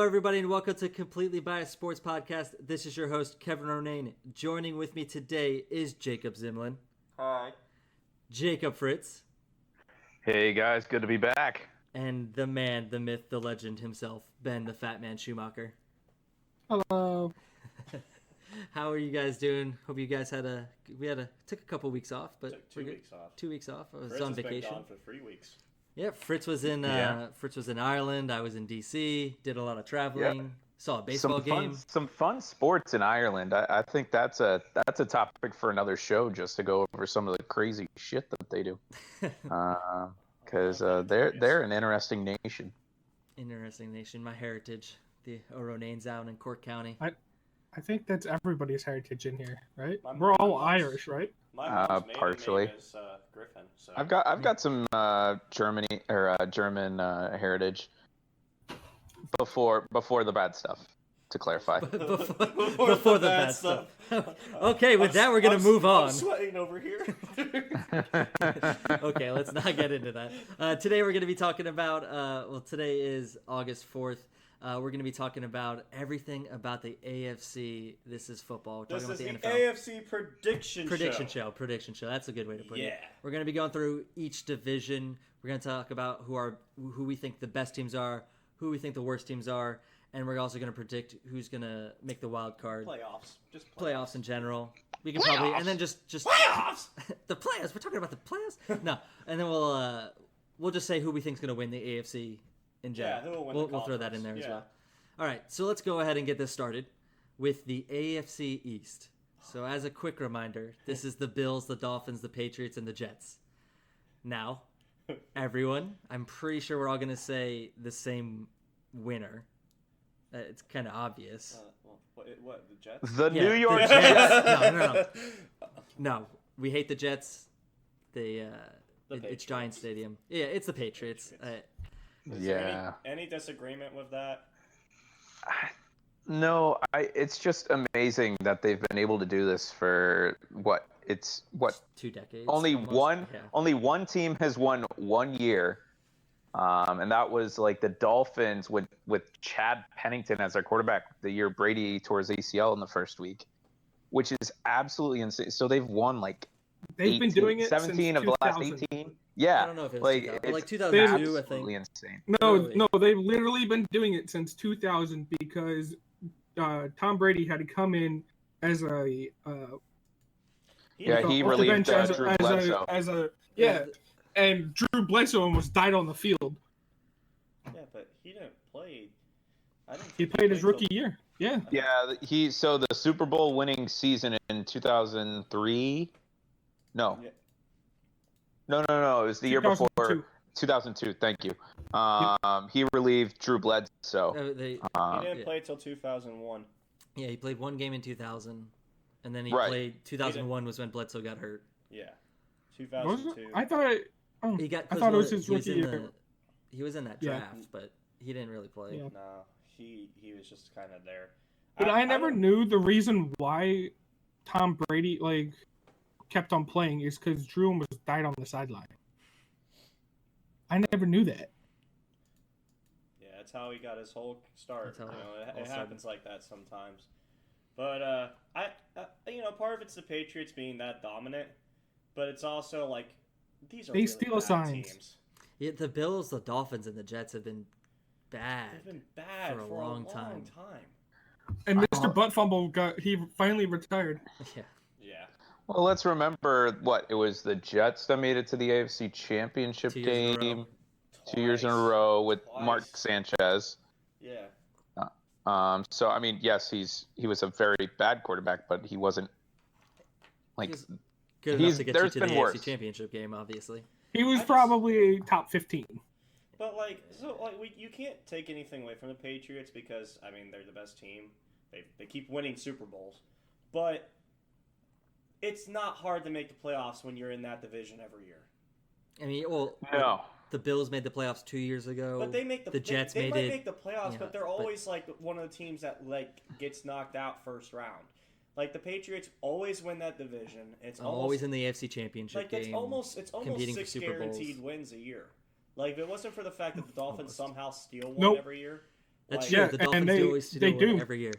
everybody, and welcome to Completely Biased Sports Podcast. This is your host, Kevin Ronayne. Joining with me today is Jacob Zimlin. Hi. Jacob Fritz. Hey, guys. Good to be back. And the man, the myth, the legend himself, Ben the Fat Man Schumacher. Hello. How are you guys doing? Hope you guys took a couple weeks off, but Took 2 weeks off. 2 weeks off. I was Fritz on has vacation. been gone for 3 weeks. Yeah, Fritz was in Ireland. I was in DC. Did a lot of traveling. Yeah. Saw a baseball game. Some fun sports in Ireland. I think that's a topic for another show, just to go over some of the crazy shit that they do. Because they're an interesting nation. Interesting nation. My heritage. The Oronanes out in Cork County. I think that's everybody's heritage in here, right? My We're all mom's- Irish, right? My mom's maiden partially. name is Griffin. So I've got some German heritage before the bad stuff. To clarify. before the bad stuff. Okay, with that, we're going to move on. I'm sweating over here. Okay, let's not get into that. Today we're going to be talking about, today is August 4th. We're going to be talking about everything about the AFC. This is football. We're This talking is about the the NFL. AFC Prediction Show. Prediction show. That's a good way to put it. Yeah. We're going to be going through each division. We're going to talk about who we think the best teams are, who we think the worst teams are, and we're also going to predict who's going to make the wild card. Playoffs. Just Playoffs in general. We can probably, and then just Playoffs. the players. We're talking about the players. No, and then we'll just say who we think's going to win the AFC in general. Yeah, who will win the We'll throw that in there conference. as well. All right, so let's go ahead and get this started with the AFC East. So as a quick reminder, this is the Bills, the Dolphins, the Patriots, and the Jets. Now, everyone, I'm pretty sure we're all going to say the same winner. It's kind of obvious. What, the Jets? The Yeah, New York the Jets. No, we hate the Jets. It's Patriots. Giant Stadium. Yeah, it's the Patriots. Is there Yeah. any disagreement with that? No, it's just amazing that they've been able to do this for what? 2 decades. Only almost. one Yeah. only one team has won 1 year. And that was like the Dolphins with Chad Pennington as their quarterback the year Brady tore his ACL in the first week, which is absolutely insane. So they've won like They've been doing it 17 since of the last 2000. 18. Yeah, I don't know if it was like 2000, it's like 2002, I think. absolutely insane. No, Really? no, they've literally been doing it since 2000 because Tom Brady had to come in as a Yeah, off he the relieved bench Drew Bledsoe. and Drew Bledsoe almost died on the field. Yeah, but he didn't play. I didn't He think played his till- rookie year. Yeah. Yeah, so the Super Bowl winning season in 2003. No. Yeah. No. It was the year before 2002. Thank you. He relieved Drew Bledsoe. He He didn't Yeah. play till 2001. Yeah, he played 1 game in 2000, and then he Right. played 2001 was when Bledsoe got hurt. Yeah. Was 2002. it? I thought He got. I thought it was his he was rookie in year. he was in that Yeah. draft, but he didn't really play. Yeah. No, he was just kind of there. But I never don't- knew the reason why Tom Brady kept on playing is because Drew almost died on the sideline. I never knew that. Yeah, that's how he got his whole start. That's how You know, it all it started. happens like that sometimes. But part of it's the Patriots being that dominant, but it's also like these are They really steal bad signs. teams. Yeah, the Bills, the Dolphins, and the Jets have been bad. They've been bad For a long time. And Mr. Butt Fumble he finally retired. Yeah. Yeah. Well, let's remember it was the Jets that made it to the AFC Championship 2 years in a row. game 2 years in a row with Mark Twice. Sanchez. Yeah. So I mean, yes, he was a very bad quarterback, but he wasn't like He's good enough to get you there's to the been AFC worse. Championship game, obviously. He was I just- probably a top 15. But you can't take anything away from the Patriots because I mean they're the best team. They keep winning Super Bowls, but it's not hard to make the playoffs when you're in that division every year. I mean, well, No. the Bills made the playoffs 2 years ago. But they make the Jets they made might it. make the playoffs, yeah, but they're but- always like one of the teams that like gets knocked out first round. Like the Patriots always win that division. It's always in the AFC Championship like game. it's almost competing for 6 Super Bowls. guaranteed wins a year. Like if it wasn't for the fact that the Dolphins Almost. somehow steal one Nope. every year, That's Like, true. The Yeah, and Dolphins do always they steal do. one every year.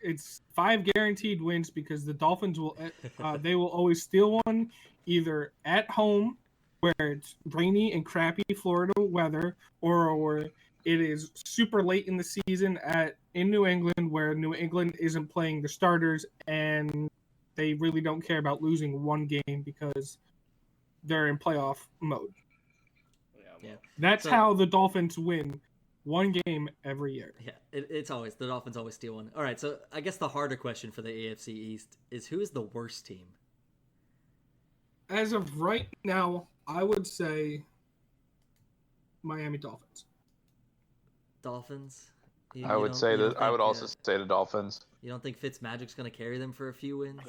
It's 5 guaranteed wins because the Dolphins will they will always steal one either at home where it's rainy and crappy Florida weather, or it is super late in the season in New England where New England isn't playing the starters and they really don't care about losing one game because they're in playoff mode. Yeah. That's So- how the Dolphins win one game every year. Yeah, it's always the Dolphins always steal one. All right, so I guess the harder question for the AFC East is who is the worst team? As of right now, I would say Miami Dolphins. Dolphins. I would say that. I would also say the Dolphins. You don't think Fitzmagic's going to carry them for a few wins?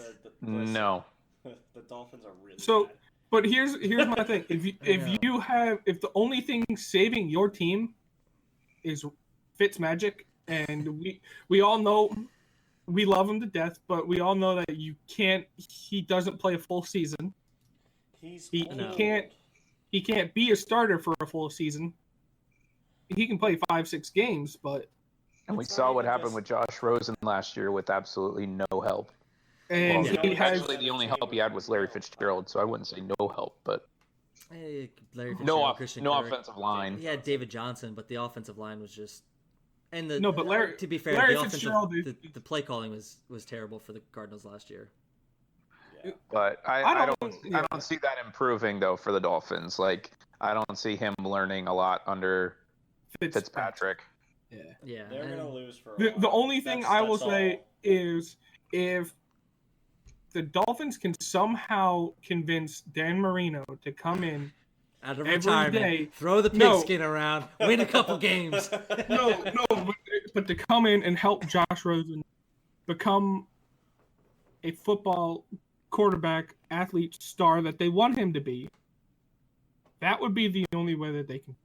No. The Dolphins are really So, bad. but here's my thing: if the only thing saving your team is Fitzmagic, and we all know we love him to death, but we all know that he doesn't play a full season. He can't be a starter for a full season. He can play 5-6 games, but And we saw what happened with Josh Rosen last year with absolutely no help. and Well, he has actually, the only help he had was Larry Fitzgerald, so I wouldn't say no help, but Hey, Larry no, Fitzgerald, Christian no Kirk. offensive line. He had David Johnson, but the offensive line was just. And but Larry. to be fair, Larry the Fitzgerald the play calling was terrible for the Cardinals last year. Yeah. But I I don't don't- see that improving though for the Dolphins. Like I don't see him learning a lot under Fitzpatrick. Yeah. Yeah, They're and- gonna lose for a The while. only thing I will That's say all. is if the Dolphins can somehow convince Dan Marino to come in, out of every retirement, day- throw the No. pigskin around, win a couple games. but to come in and help Josh Rosen become a football quarterback, athlete, star that they want him to be, that would be the only way that they can.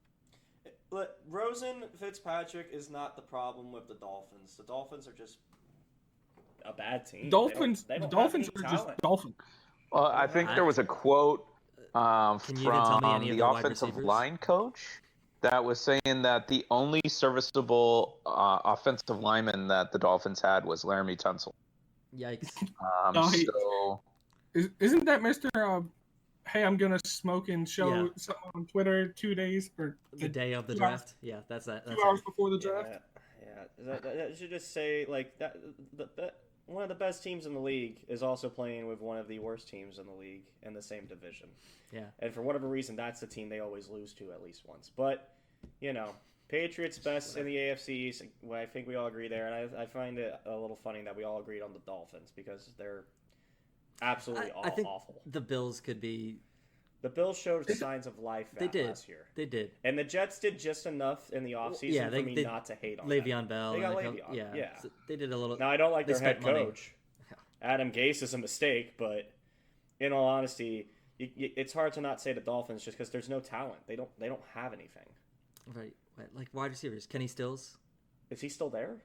But Rosen Fitzpatrick is not the problem with the Dolphins. The Dolphins are just a bad team. Dolphins They don't Dolphins have are any just talent. Dolphins. Well, I think there was a quote Can you even tell me any of from their the wide offensive receivers? line coach that was saying that the only serviceable offensive lineman that the Dolphins had was Laramie Tunsil. Yikes! No, So Isn't that Mr. Hey, I'm gonna smoke and show Yeah. something on Twitter 2 days or The day of the 2 hours- draft. Yeah, that's that. 2 That's hours it. before the draft. Yeah. That should just say like that. One of the best teams in the league is also playing with one of the worst teams in the league in the same division. Yeah. And for whatever reason, that's the team they always lose to at least once. But Patriots best in the AFC East. Well, I think we all agree there, and I find it a little funny that we all agreed on the Dolphins because they're absolutely I think awful. the Bills could be. The Bills showed signs of life They did. last year. They did. And the Jets did just enough in the offseason Yeah, for me not to hate on Le'Veon them. Bell. They got and Le'Veon, yeah. So they did a little. Now, I don't like They their head spent money. coach. Adam Gase is a mistake, but in all honesty, it's hard to not say the Dolphins just because there's no talent. They don't have anything. Right. Like wide receivers. Kenny Stills. Is he still there?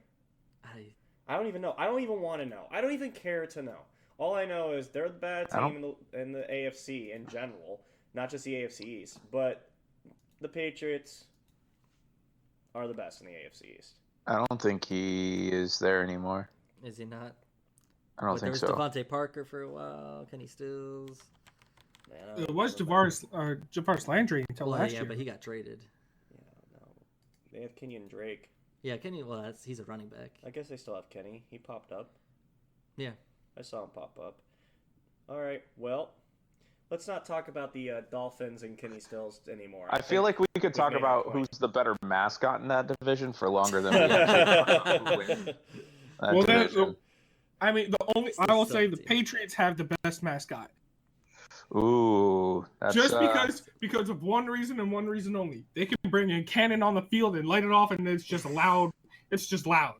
I, I don't even know. I don't even want to know. I don't even care to know. All I know is they're the bad team in the AFC in general, not just the AFC East. But the Patriots are the best in the AFC East. I don't think he is there anymore. is he not? I don't But there think was so. Devontae Parker for a while. Kenny Stills. Man, It was Javaris Landry until Well, last yeah, year. but he got traded. Yeah, no. They have Kenyon Drake. Yeah, Kenny. Well, he's a running back. I guess they still have Kenny. He popped up. Yeah. I saw him pop up. All right, well, let's not talk about the Dolphins and Kenny Stills anymore. I feel like we could talk made our about point. who's the better mascot in that division for longer than we actually talk about who wins that Well, that- division. I mean, Still I will say suck, the dude. Patriots have the best mascot. Ooh, that's Just because of one reason and one reason only. They can bring a cannon on the field and light it off, and it's just loud. It's just loud.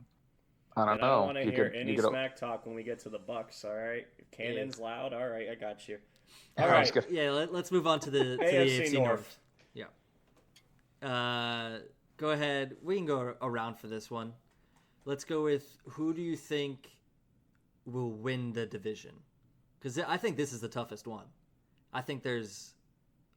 I don't And I don't know. want to You hear could- any you could- smack talk when we get to the Bucks. All right, cannon's loud. All right, I got you. I All was right, gonna- Yeah. Let's move on to the AFC AFC North. North. Yeah. Go ahead. We can go around for this one. Let's go with who do you think will win the division? Because I think this is the toughest one. I think there's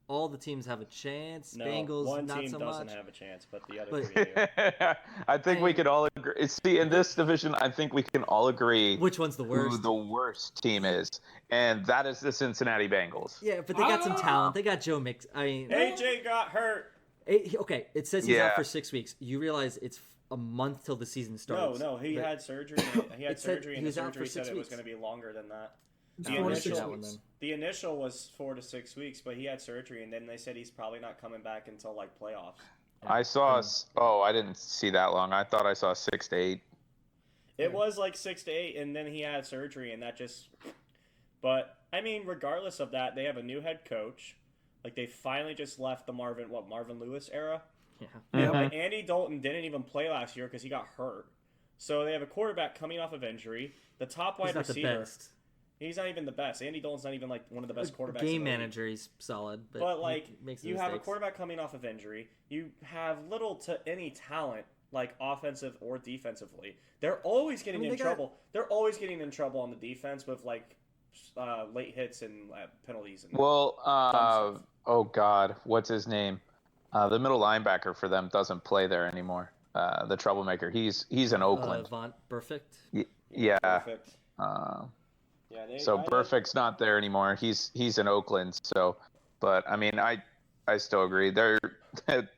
all the teams have a chance. No, Bengals, one not team so doesn't much. have a chance, but the other But- three do. I think we could all agree. See, in this division, I think we can all agree Which one's the who worst? the worst team is, and that is the Cincinnati Bengals. Yeah, but they got some talent. They got Joe Mix. I mean, AJ got hurt. okay, it says he's out Yeah. for 6 weeks. You realize it's a month till the season starts. No, he But- had surgery. He had It said surgery, he and the was out for surgery said 6 it was weeks. going to be longer than that. No, The I didn't see initial- that one then. The initial was 4 to 6 weeks, but he had surgery, and then they said he's probably not coming back until like playoffs. I saw. I didn't see that long. I thought I saw 6 to 8. It was like 6 to 8, and then he had surgery, and that just. But I mean, regardless of that, they have a new head coach. Like they finally just left the Marvin Lewis era. Yeah. Yeah. Like Andy Dalton didn't even play last year because he got hurt. So they have a quarterback coming off of injury. The top wide He's not receiver. the best. He's not even the best. Andy Dalton's not even like one of the best quarterbacks. in Game the league. manager, he's solid, but, But he like makes you have a mistakes. quarterback coming off of injury. You have little to any talent, like offensive or defensively. They're always getting in trouble. They're always getting in trouble on the defense with like late hits and penalties. And Well, dumb stuff. oh God, what's his name? The middle linebacker for them doesn't play there anymore. The troublemaker. He's in Oakland. Von Perfect. Yeah. Perfect. Uh, Yeah. so Perfect's not there anymore. He's in Oakland. So, but I mean, I still agree.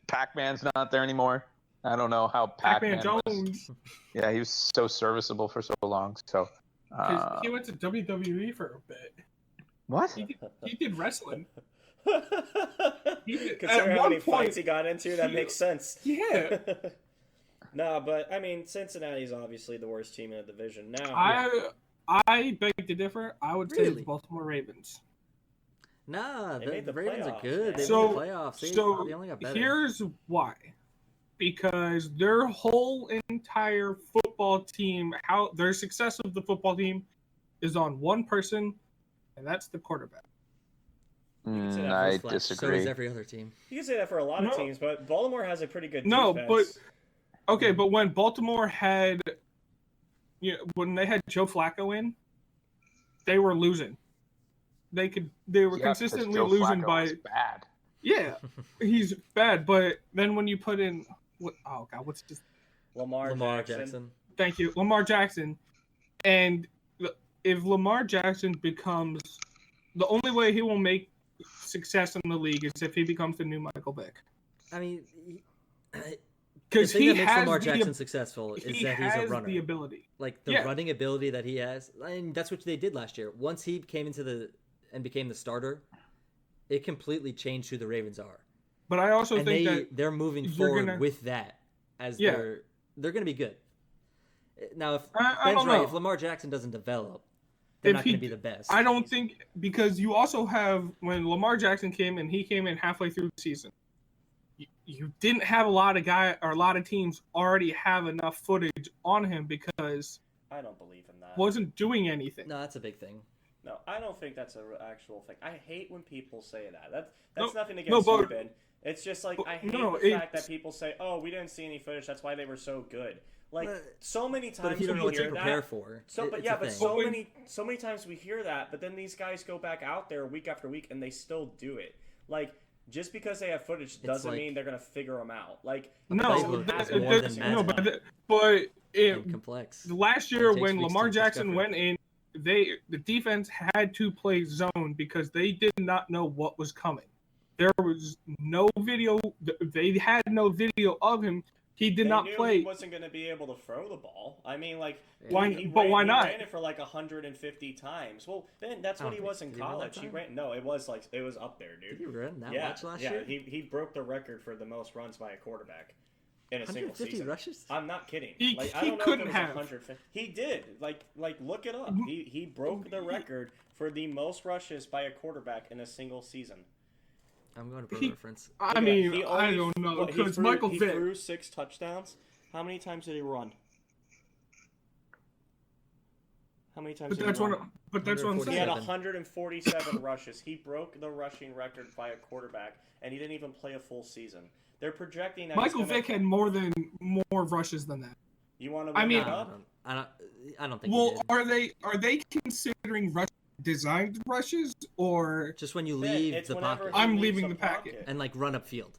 Pac-Man's not there anymore. I don't know how Pac-Man Pac-Man was. Jones. Yeah, he was so serviceable for so long. So, 'Cause he went to WWE for a bit. what? He did wrestling. Considering At how one many point, fights he got into, that makes sense. Yeah. No, but I mean, Cincinnati's obviously the worst team in the division now. I beg to differ. I would say Really? the Baltimore Ravens. Nah, They made the the Ravens are playoffs, good. man. They made So- the playoffs. They only got better. Here's why. Because their whole entire football team, how their success of the football team is on one person, and that's the quarterback. can say that I Newsflash, So disagree. is every other team. You can say that for a lot of No. teams, but Baltimore has a pretty good No, defense. Okay, but when Baltimore had, when they had Joe Flacco in, they were losing. They were Yeah, 'cause consistently Joe losing Flacco by. was bad. Yeah, he's bad, but then when you put in, what's his? Lamar Jackson. Thank you, Lamar Jackson, and if Lamar Jackson becomes, the only way he will make success in the league is if he becomes the new Michael Vick, I mean, the because thing he that makes has Lamar the Jackson successful is he that he's a has runner. the ability. Like the Yeah. running ability that he has, and that's what they did last year. Once he came and became the starter, it completely changed who the Ravens are. But I also And think that they're moving you're forward gonna- with that as Yeah. they're going to be good. Now, if I Ben's don't right, know. if Lamar Jackson doesn't develop, they're If not he- going to be the best. I don't think, because you also have, when Lamar Jackson came in, he came in halfway through the season. You didn't have a lot of teams already have enough footage on him because I don't believe in that. wasn't doing anything. No, that's a big thing. No, I don't think that's an actual thing. I hate when people say that. That's No, nothing no, against but- you, Ben. It's just like I hate no, the fact it's- that people say, "Oh, we didn't see any footage. That's why they were so good." Like But- so many But times if you don't we know what to hear prepare that. for, So, but it's yeah, a but thing. so many times we hear that, but then these guys go back out there week after week and they still do it. Like just because they have footage doesn't like- mean they're gonna figure them out. Like No, playbook has is more more than than no, magic. but and complex. last year It takes when weeks Lamar to Jackson discover. went in, the defense had to play zone because they did not know what was coming. There was no video. They had no video of him. He did they not knew play. he wasn't gonna be able to throw the ball. I mean, like Why- he but why not? He ran it for like 150 times. Well, then that's I what don't he think- was in did he run that college. He time? ran. No, it was up there, Did dude. you run that Yeah, much last yeah. year? He broke the record for the most runs by a quarterback in a single 150 season. rushes? I'm not kidding. He I don't know couldn't if it was have. 150. He did. Like look it up. He broke the record for the most rushes by a quarterback in a single season. I'm going to Pro He- Reference. I Look at mean, that. He I only- don't know what, he because threw- Michael he Vick. threw 6 touchdowns. How many times did he run? How many times But did that's he what. run? But that's what I'm He had saying. 147 rushes. He broke the rushing record by a quarterback, and he didn't even play a full season. They're projecting that Michael he's gonna, Vick had more rushes than that. You want to I look mean- it up? I don't think Well, he did. are they considering rush designed rushes or Just when you Finn, leave it's the whenever pocket he I'm leaves leaving the packet. and like run upfield.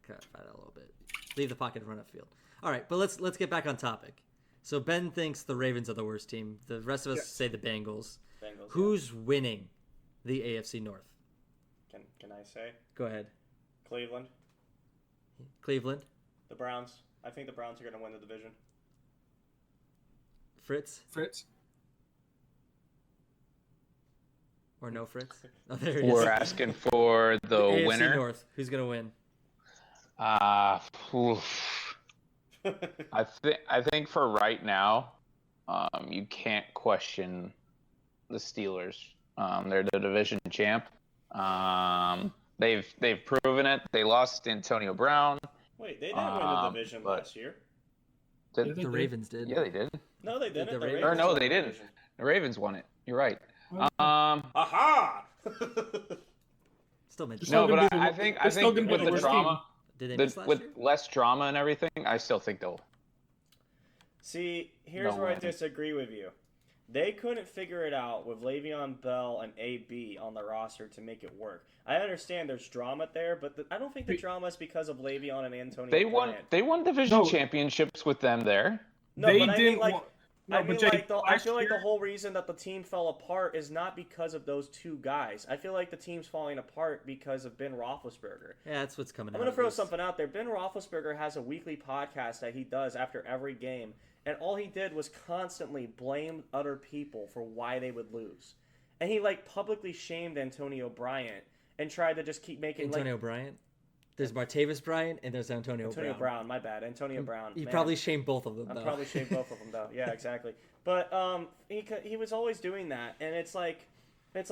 Clarify that a little bit. Leave the pocket and run upfield. All right, but let's get back on topic. So Ben thinks the Ravens are the worst team. The rest of us say the Bengals. Bengals. Who's winning the AFC North? Can I say? Go ahead. Cleveland. Cleveland. The Browns. I think the Browns are going to win the division. Fritz Fritz? or no Fritz? Oh, there he We're is. asking for the AFC winner. North. Who's gonna win? Oof. I think for right now, you can't question the Steelers. They're the division champ. They've proven it. They lost Antonio Brown. Wait, they didn't win the division but- last year. Yeah, Did, they The did. Ravens did. yeah, they did. No, they didn't. the The Ravens- Or Ravens no, won they the didn't. division. The Ravens won it. You're right. Aha! Still mid. They're No, still gonna but be the- I think they're still gonna be with the the worst drama, Did they miss last with year? less drama and everything, I still think they'll. See, here's No where I way. disagree with you. They couldn't figure it out with Le'Veon Bell and AB on the roster to make it work. I understand there's drama there, but I don't think the drama is because of Le'Veon and Antonio They won. Bryant. They won division No. championships with them there. No, They but I mean, didn't like, wa- No, I but mean, Jake, like, I last feel like the year- whole reason that the team fell apart is not because of those two guys. I feel like the team's falling apart because of Ben Roethlisberger. Yeah, that's what's coming I'm out. going to of throw this. something out there. Ben Roethlisberger has a weekly podcast that he does after every game, and all he did was constantly blame other people for why they would lose. And he, like, publicly shamed Antonio Bryant and tried to just keep making, Antonio Bryant. There's Martavis Bryant and there's Antonio Brown, my bad. Antonio Brown. You man. probably shamed both of them, I'm though. probably shamed both of them, though. Yeah, exactly. But he was always doing that, and it's like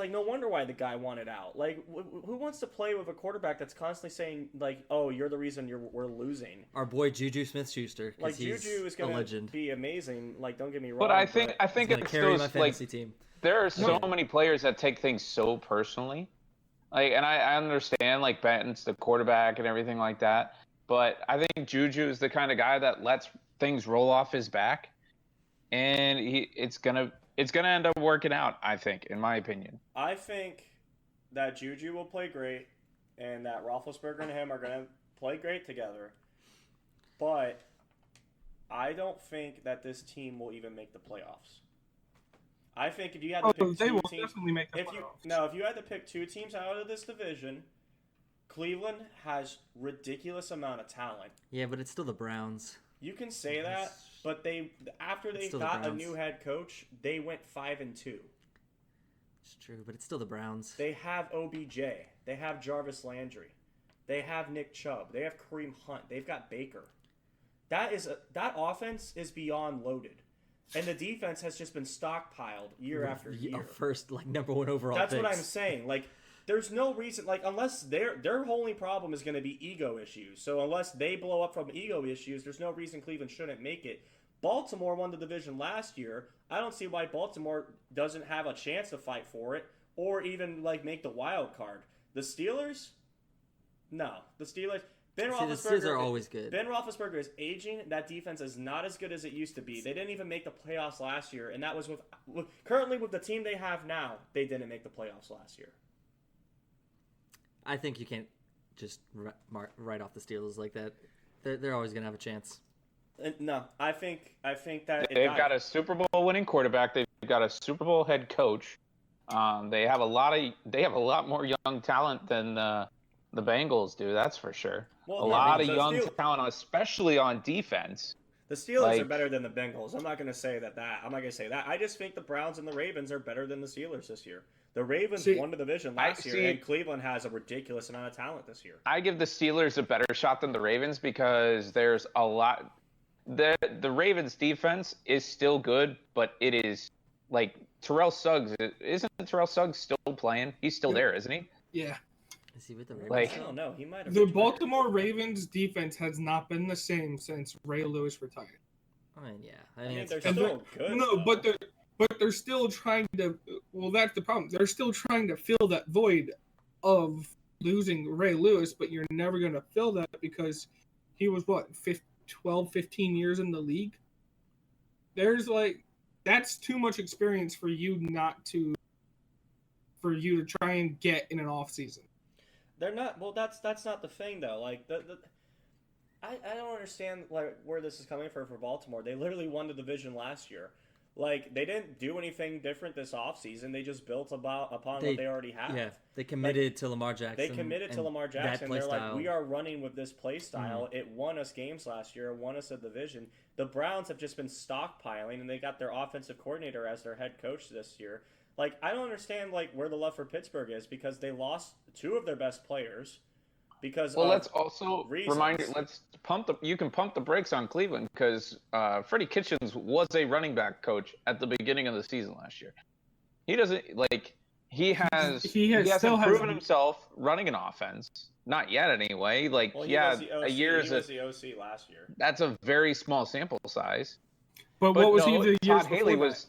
no wonder why the guy wanted out. Like, who wants to play with a quarterback that's constantly saying like, "Oh, you're the reason we're losing"? Our boy Juju Smith-Schuster. Like, he's Juju is a going to legend. be amazing. Like, don't get me wrong. But I think He's gonna it's carry my those fantasy like team. there are so many players that take things so personally. Like, and I understand like Benton's the quarterback and everything like that. But I think Juju is the kind of guy that lets things roll off his back, and it's gonna end up working out. I think, in my opinion. I think that Juju will play great, and that Roethlisberger and him are going to play great together. But I don't think that this team will even make the playoffs. I think if you had to pick they two will teams, definitely make the if playoffs. you had to pick two teams out of this division, Cleveland has ridiculous amount of talent. Yeah, but it's still the Browns. You can say that, but after they still the got a Browns. new head coach, they went 5-2. It's true, but it's still the Browns. They have OBJ. They have Jarvis Landry. They have Nick Chubb. They have Kareem Hunt. They've got Baker. That offense is beyond loaded. And the defense has just been stockpiled year after year. Our first number one overall. That's what I'm picks. saying. Like, there's no reason, like, unless their only problem is going to be ego issues. So unless they blow up from ego issues, there's no reason Cleveland shouldn't make it. Baltimore won the division last year. I don't see why Baltimore doesn't have a chance to fight for it or even like make the wild card. The Steelers? No. The Steelers. See, the Steelers are always good. Ben Roethlisberger is aging. That defense is not as good as it used to be. They didn't even make the playoffs last year, and that was currently with the team they have now. They didn't make the playoffs last year. I think you can't just write off the Steelers like that. They're always gonna have a chance. No, I think that They've got a Super Bowl winning quarterback. They've got a Super Bowl head coach. They have a lot more young talent than the Bengals do. That's for sure. Well, a yeah, lot of the young talent, especially on defense. The Steelers are Like- better than the Bengals. I'm not going to say that. I'm not going to say that. I just think the Browns and the Ravens are better than the Steelers this year. The Ravens won the division last year, and Cleveland has a ridiculous amount of talent this year. I give the Steelers a better shot than the Ravens because there's a lot. The Ravens defense is still good, but it is like Terrell Suggs. Isn't Terrell Suggs still playing? He's still there, isn't he? Yeah. Is he with the Ravens? Like- I don't know. He might have. The Baltimore Ravens defense has not been the same since Ray Lewis retired. I mean, yeah. I mean, it's they're fair. still good. No, though. but they're still trying to. Well, that's the problem. They're still trying to fill that void of losing Ray Lewis, but you're never going to fill that because he was 12, 15 years in the league. There's like that's too much experience for you to try and get in an off season. They're not. Well, that's not the thing though. Like I don't understand like where this is coming from for Baltimore. They literally won the division last year. Like they didn't do anything different this offseason. They just built upon what they already have. Yeah, they committed to Lamar Jackson. They committed to Lamar Jackson. They're like, we are running with this play style. Mm-hmm. It won us games last year. It won us a division. The Browns have just been stockpiling, and they got their offensive coordinator as their head coach this year. Like I don't understand like where the love for Pittsburgh is because they lost two of their best players. Because let's also remind you. You can pump the brakes on Cleveland because Freddie Kitchens was a running back coach at the beginning of the season last year. He doesn't like he hasn't proven himself running an offense. Not yet, anyway. Like he was the OC last year. That's a very small sample size. But what was he the years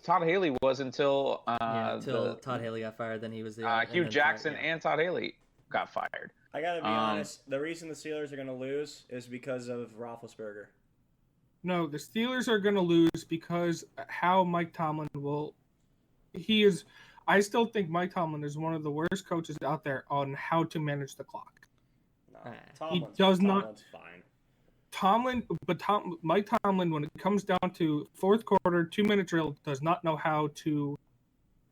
Todd Haley was until Todd Haley got fired. Then he was the Hugh Jackson and Todd Haley got fired. I gotta be honest. The reason the Steelers are gonna lose is because of Roethlisberger. No, the Steelers are gonna lose because how Mike Tomlin will. He is. I still think Mike Tomlin is one of the worst coaches out there on how to manage the clock. No, Tomlin's fine. Mike Tomlin, when it comes down to fourth quarter 2-minute drill, does not know how to,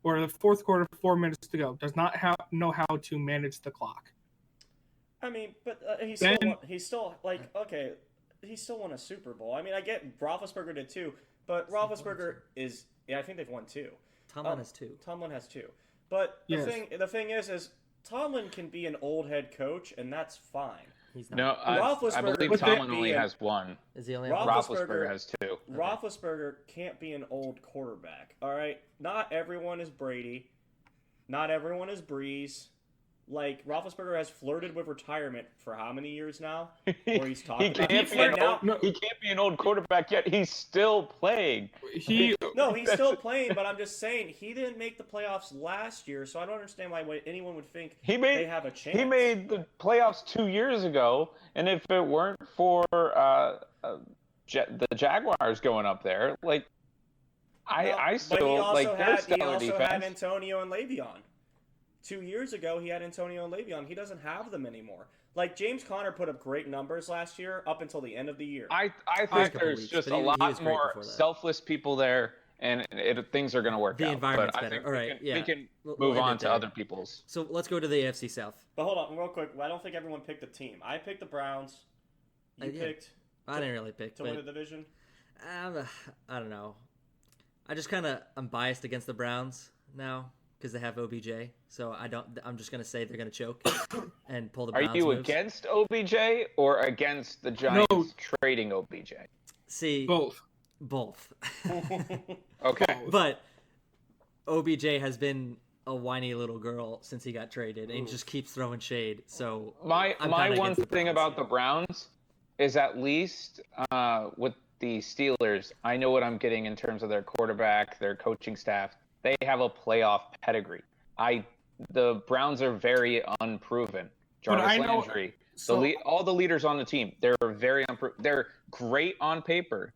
or the fourth quarter 4 minutes to go, does not know how to manage the clock. I mean, but he still won a Super Bowl. I mean, I get Roethlisberger did too, but Roethlisberger is I think they've won two. Tomlin has two. Tomlin has two. But the thing is Tomlin can be an old head coach, and that's fine. He's not. No, I believe Tomlin only has one. Is he only? Roethlisberger has two. Roethlisberger can't be an old quarterback. All right, not everyone is Brady. Not everyone is Breeze. Like, Roethlisberger has flirted with retirement for how many years now? Or he's talking he can't be an old quarterback yet. He's still playing. He's still playing, but I'm just saying, he didn't make the playoffs last year, so I don't understand why anyone would think they have a chance. He made the playoffs 2 years ago, and if it weren't for the Jaguars going up there, like, I still like their stellar defense. He also had Antonio and Le'Veon. 2 years ago, he had Antonio and Le'Veon. He doesn't have them anymore. Like, James Conner put up great numbers last year up until the end of the year. I think there's just a lot more selfless people there, and things are going to work out. The environment's better. All right, we can move on to other people's. So let's go to the AFC South. But hold on, real quick. I don't think everyone picked the team. I picked the Browns. You picked. I didn't really pick to win the division. I don't know. I'm biased against the Browns now. Because they have OBJ, so I'm just gonna say they're gonna choke and pull the Browns. Are you moves. Against OBJ or against the Giants trading OBJ? See, both. Okay, but OBJ has been a whiny little girl since he got traded, and he just keeps throwing shade. So my one thing about the Browns is at least with the Steelers, I know what I'm getting in terms of their quarterback, their coaching staff. They have a playoff pedigree. The Browns are very unproven. Jarvis Landry, all the leaders on the team, they're very unproven. They're great on paper,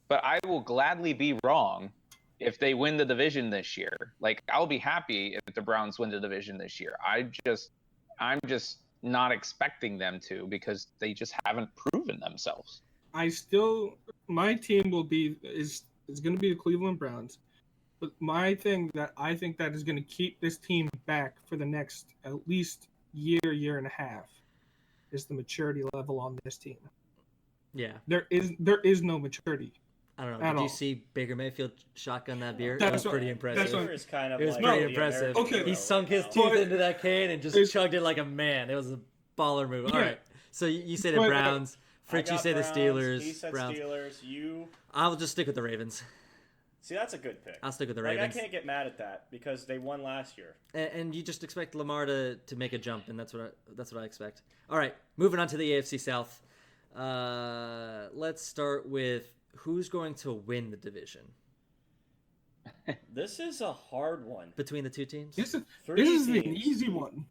but I will gladly be wrong if they win the division this year. Like, I'll be happy if the Browns win the division this year. I'm just not expecting them to because they just haven't proven themselves. My team is going to be the Cleveland Browns. But my thing that I think that is going to keep this team back for the next at least year and a half is the maturity level on this team. Yeah. There is no maturity. I don't know. Did you see Baker Mayfield shotgun that beer? That was pretty impressive. It was pretty impressive. Okay. He sunk his teeth into that can and just chugged it like a man. It was a baller move. All right. So you say the Browns. Fritz, you say Browns, the Steelers. He said Browns. Steelers. I'll just stick with the Ravens. See, that's a good pick. I'll stick with the Ravens. I can't get mad at that because they won last year. And you just expect Lamar to make a jump, and that's what I expect. All right, moving on to the AFC South. Let's start with who's going to win the division. This is a hard one. Between the two teams? This is an easy one.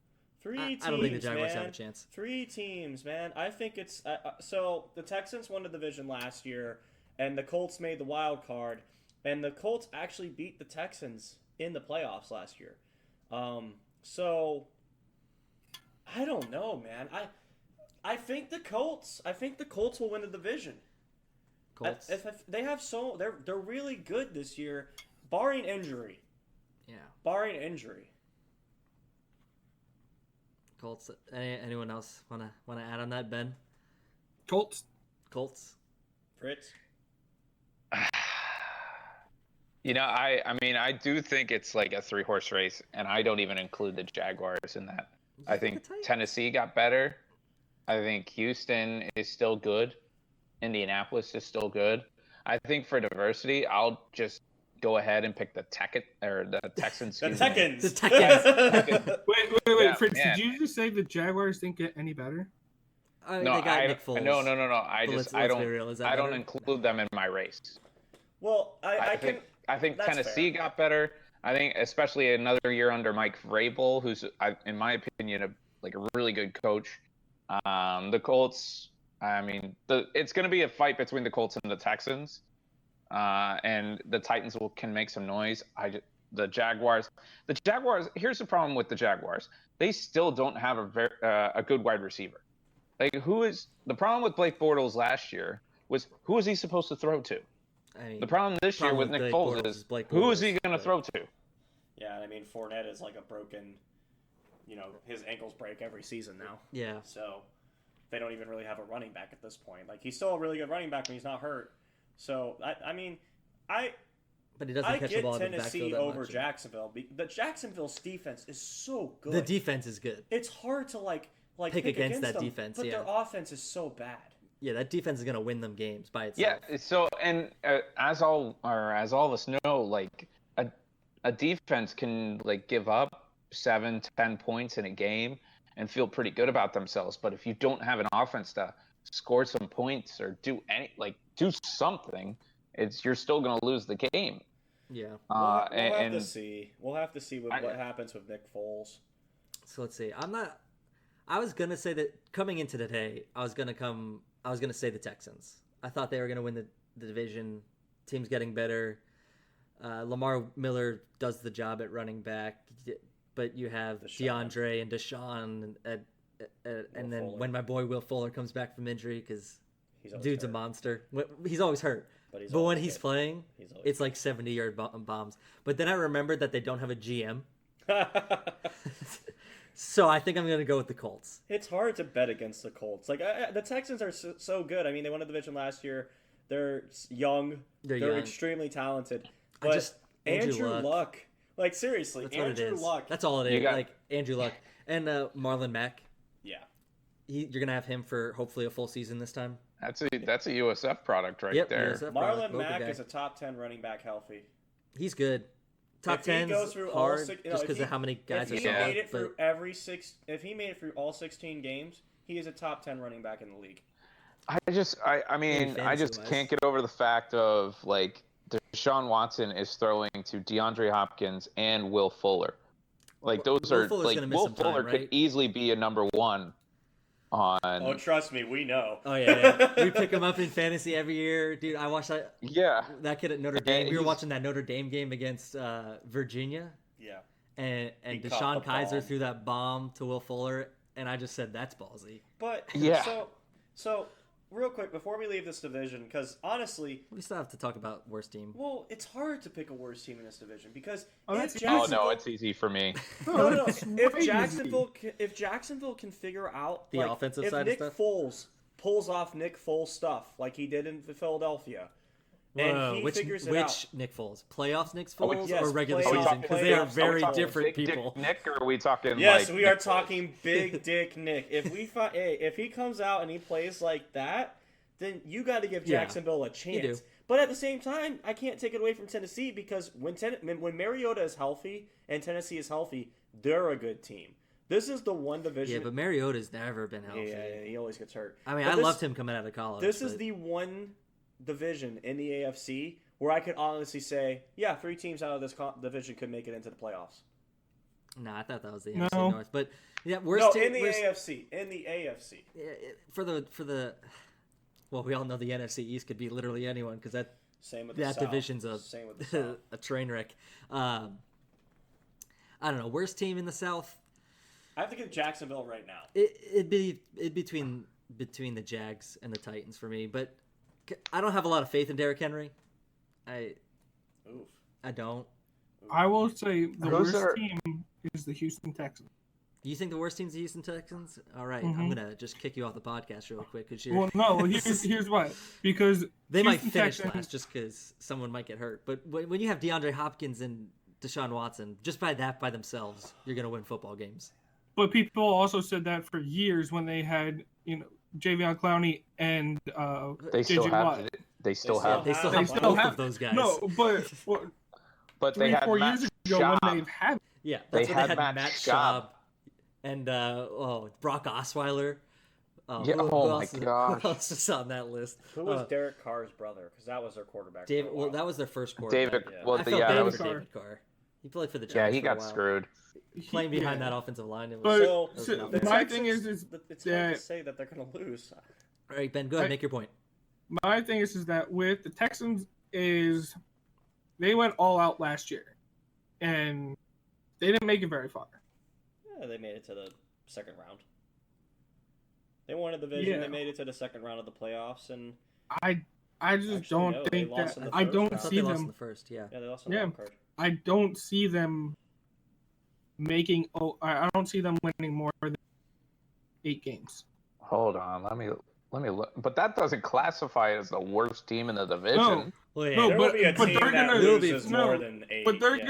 I don't think the Jaguars have a chance. 3 teams, man. I think it's... so, the Texans won the division last year, and the Colts made the wild card. and the Colts actually beat the Texans in the playoffs last year. So I don't know, man. I think the Colts will win the division. Colts. If they have they're really good this year, barring injury. Yeah. Barring injury. Colts. Anyone else wanna add on that, Ben? Colts. Colts. Fritz. I do think it's like a 3-horse race, and I don't even include the Jaguars in that. I think Tennessee got better. I think Houston is still good. Indianapolis is still good. I think for diversity, I'll just go ahead and pick the Texans. The Texans. The Texans. Wait, Yeah, Fritz, man. did you just say the Jaguars didn't get any better? They got Nick Foles. No. Let's be real. Is that I don't better? include them in my race. Well, I think that's Tennessee fair. got better. I think especially another year under Mike Vrabel, who's, in my opinion, a really good coach. The Colts. It's going to be a fight between the Colts and the Texans, and the Titans can make some noise. The Jaguars. Here's the problem with the Jaguars. They still don't have a good wide receiver. Like, the problem with Blake Bortles last year was, who is he supposed to throw to? The problem this year with Nick Foles is, who is he going to throw to? Yeah, I mean, Fournette is like a broken, his ankles break every season now. Yeah. So they don't even really have a running back at this point. Like, he's still a really good running back when he's not hurt. So, But he doesn't catch the ball in the backfield Tennessee that over much. Jacksonville. The Jacksonville's defense is so good. The defense is good. It's hard to pick against that them, defense, but yeah. their offense is so bad. Yeah, that defense is gonna win them games by itself. Yeah. So, and as all of us know, like a defense can give up 7-10 points in a game and feel pretty good about themselves. But if you don't have an offense to score some points or do something, you're still going to lose the game. Yeah. We'll have to see. We'll have to see what happens with Nick Foles. So let's see. I was gonna say that coming into today, I was gonna say the Texans. I thought they were gonna win the division. Team's getting better. Lamar Miller does the job at running back, but you have DeAndre and Deshaun, and then Fuller. when my boy Will Fuller comes back from injury, because dude's hurt. a monster. He's always hurt. But when he's playing, it's like 70-yard bombs. But then I remembered that they don't have a GM. So I think I'm going to go with the Colts. It's hard to bet against the Colts. The Texans are so good. I mean, they won the division last year. They're young. They're young. Extremely talented. But Andrew Luck. Seriously, That's Andrew Luck. That's all it is. Andrew Luck. And Marlon Mack. Yeah. You're going to have him for hopefully a full season this time. That's a USF product there. USF Marlon Mack is a top 10 running back healthy. He's good. Top 10 is hard just because of how many guys are If he made it through all 16 games, he is a top 10 running back in the league. I just can't get over the fact of Deshaun Watson is throwing to DeAndre Hopkins and Will Fuller. Will Fuller could easily be a number one on. Oh, trust me, we know. Oh yeah. We pick him up in fantasy every year, dude. I watched that. Yeah. That kid at Notre Dame. We were watching that Notre Dame game against Virginia. Yeah. And Deshaun Kaiser threw that bomb to Will Fuller, and I just said that's ballsy. But so real quick before we leave this division, because honestly, we still have to talk about worst team. Well, it's hard to pick a worst team in this division because it's easy for me. No. If Jacksonville can figure out the offensive side of stuff, if Nick Foles pulls off Nick Foles stuff like he did in Philadelphia. And he figures it out. Which Nick Foles? Playoffs Nick Foles or regular playoff, season? Because they are very different people. Nick, or are we talking? Yes, we are talking Big Dick Nick. If he comes out and he plays like that, then you got to give Jacksonville a chance. You do. But at the same time, I can't take it away from Tennessee because when Mariota is healthy and Tennessee is healthy, they're a good team. This is the one division. Yeah, but Mariota's never been healthy. Yeah, he always gets hurt. I mean, I loved him coming out of college. This is the one division in the AFC where I could honestly say, 3 teams out of this division could make it into the playoffs. Nah, I thought that was the NFC North, but worst team in the AFC. In the AFC. For the well, we all know the NFC East could be literally anyone because that Same with the that South. division's Same with the South. a train wreck. I don't know. Worst team in the South? I have to give Jacksonville right now. It'd be between the Jags and the Titans for me, but I don't have a lot of faith in Derrick Henry. Oof. I don't. I will say the Those worst are- team is the Houston Texans. You think the worst team's the Houston Texans? All right, Mhm. I'm gonna just kick you off the podcast real quick because you're. Well, no. Here's why. Because They might Houston finish Texans- last just because someone might get hurt. But when you have DeAndre Hopkins and Deshaun Watson, just by themselves, you're gonna win football games. But people also said that for years when they had Javion Clowney and They still JJ have. Watt. They still still have. They still They have still both have- of those guys. No, but But they 3 had 4 Matt years ago Schaub. when they've had Yeah, They that's when they had had Matt Matt Schaub. Schaub and Brock Osweiler. Yeah, oh my gosh. Who else is on that list? Who was Derek Carr's brother? Because that was their quarterback. David? for a Well, while. that was their first quarterback. David. Yeah. Well, I felt yeah, bad that for was. Carr. David Carr. He played for the Giants. Yeah, he for a got while. screwed. Playing behind Yeah. that offensive line. It was. But- So, that was so not the bad. my Texans- thing is it's hard that- to say that they're going to lose. All right, Ben, go ahead, I- make your point. my thing is that with the Texans is they went all out last year, and they didn't make it very far. Yeah, they made it to the second round. They won a division. Yeah. They made it to the second round of the playoffs, and I just Actually, don't no, they think lost that in the I first don't round. I thought see they lost in them. the first. Yeah. yeah, they lost in the Yeah. wild card. I don't see them making. Oh, I don't see them winning more than 8 games. Hold on. Let me look. But that doesn't classify as the worst team in the division. No. Well, yeah. No, There will but- be a but team they're that gonna- loses no, more than 8. But they're yeah.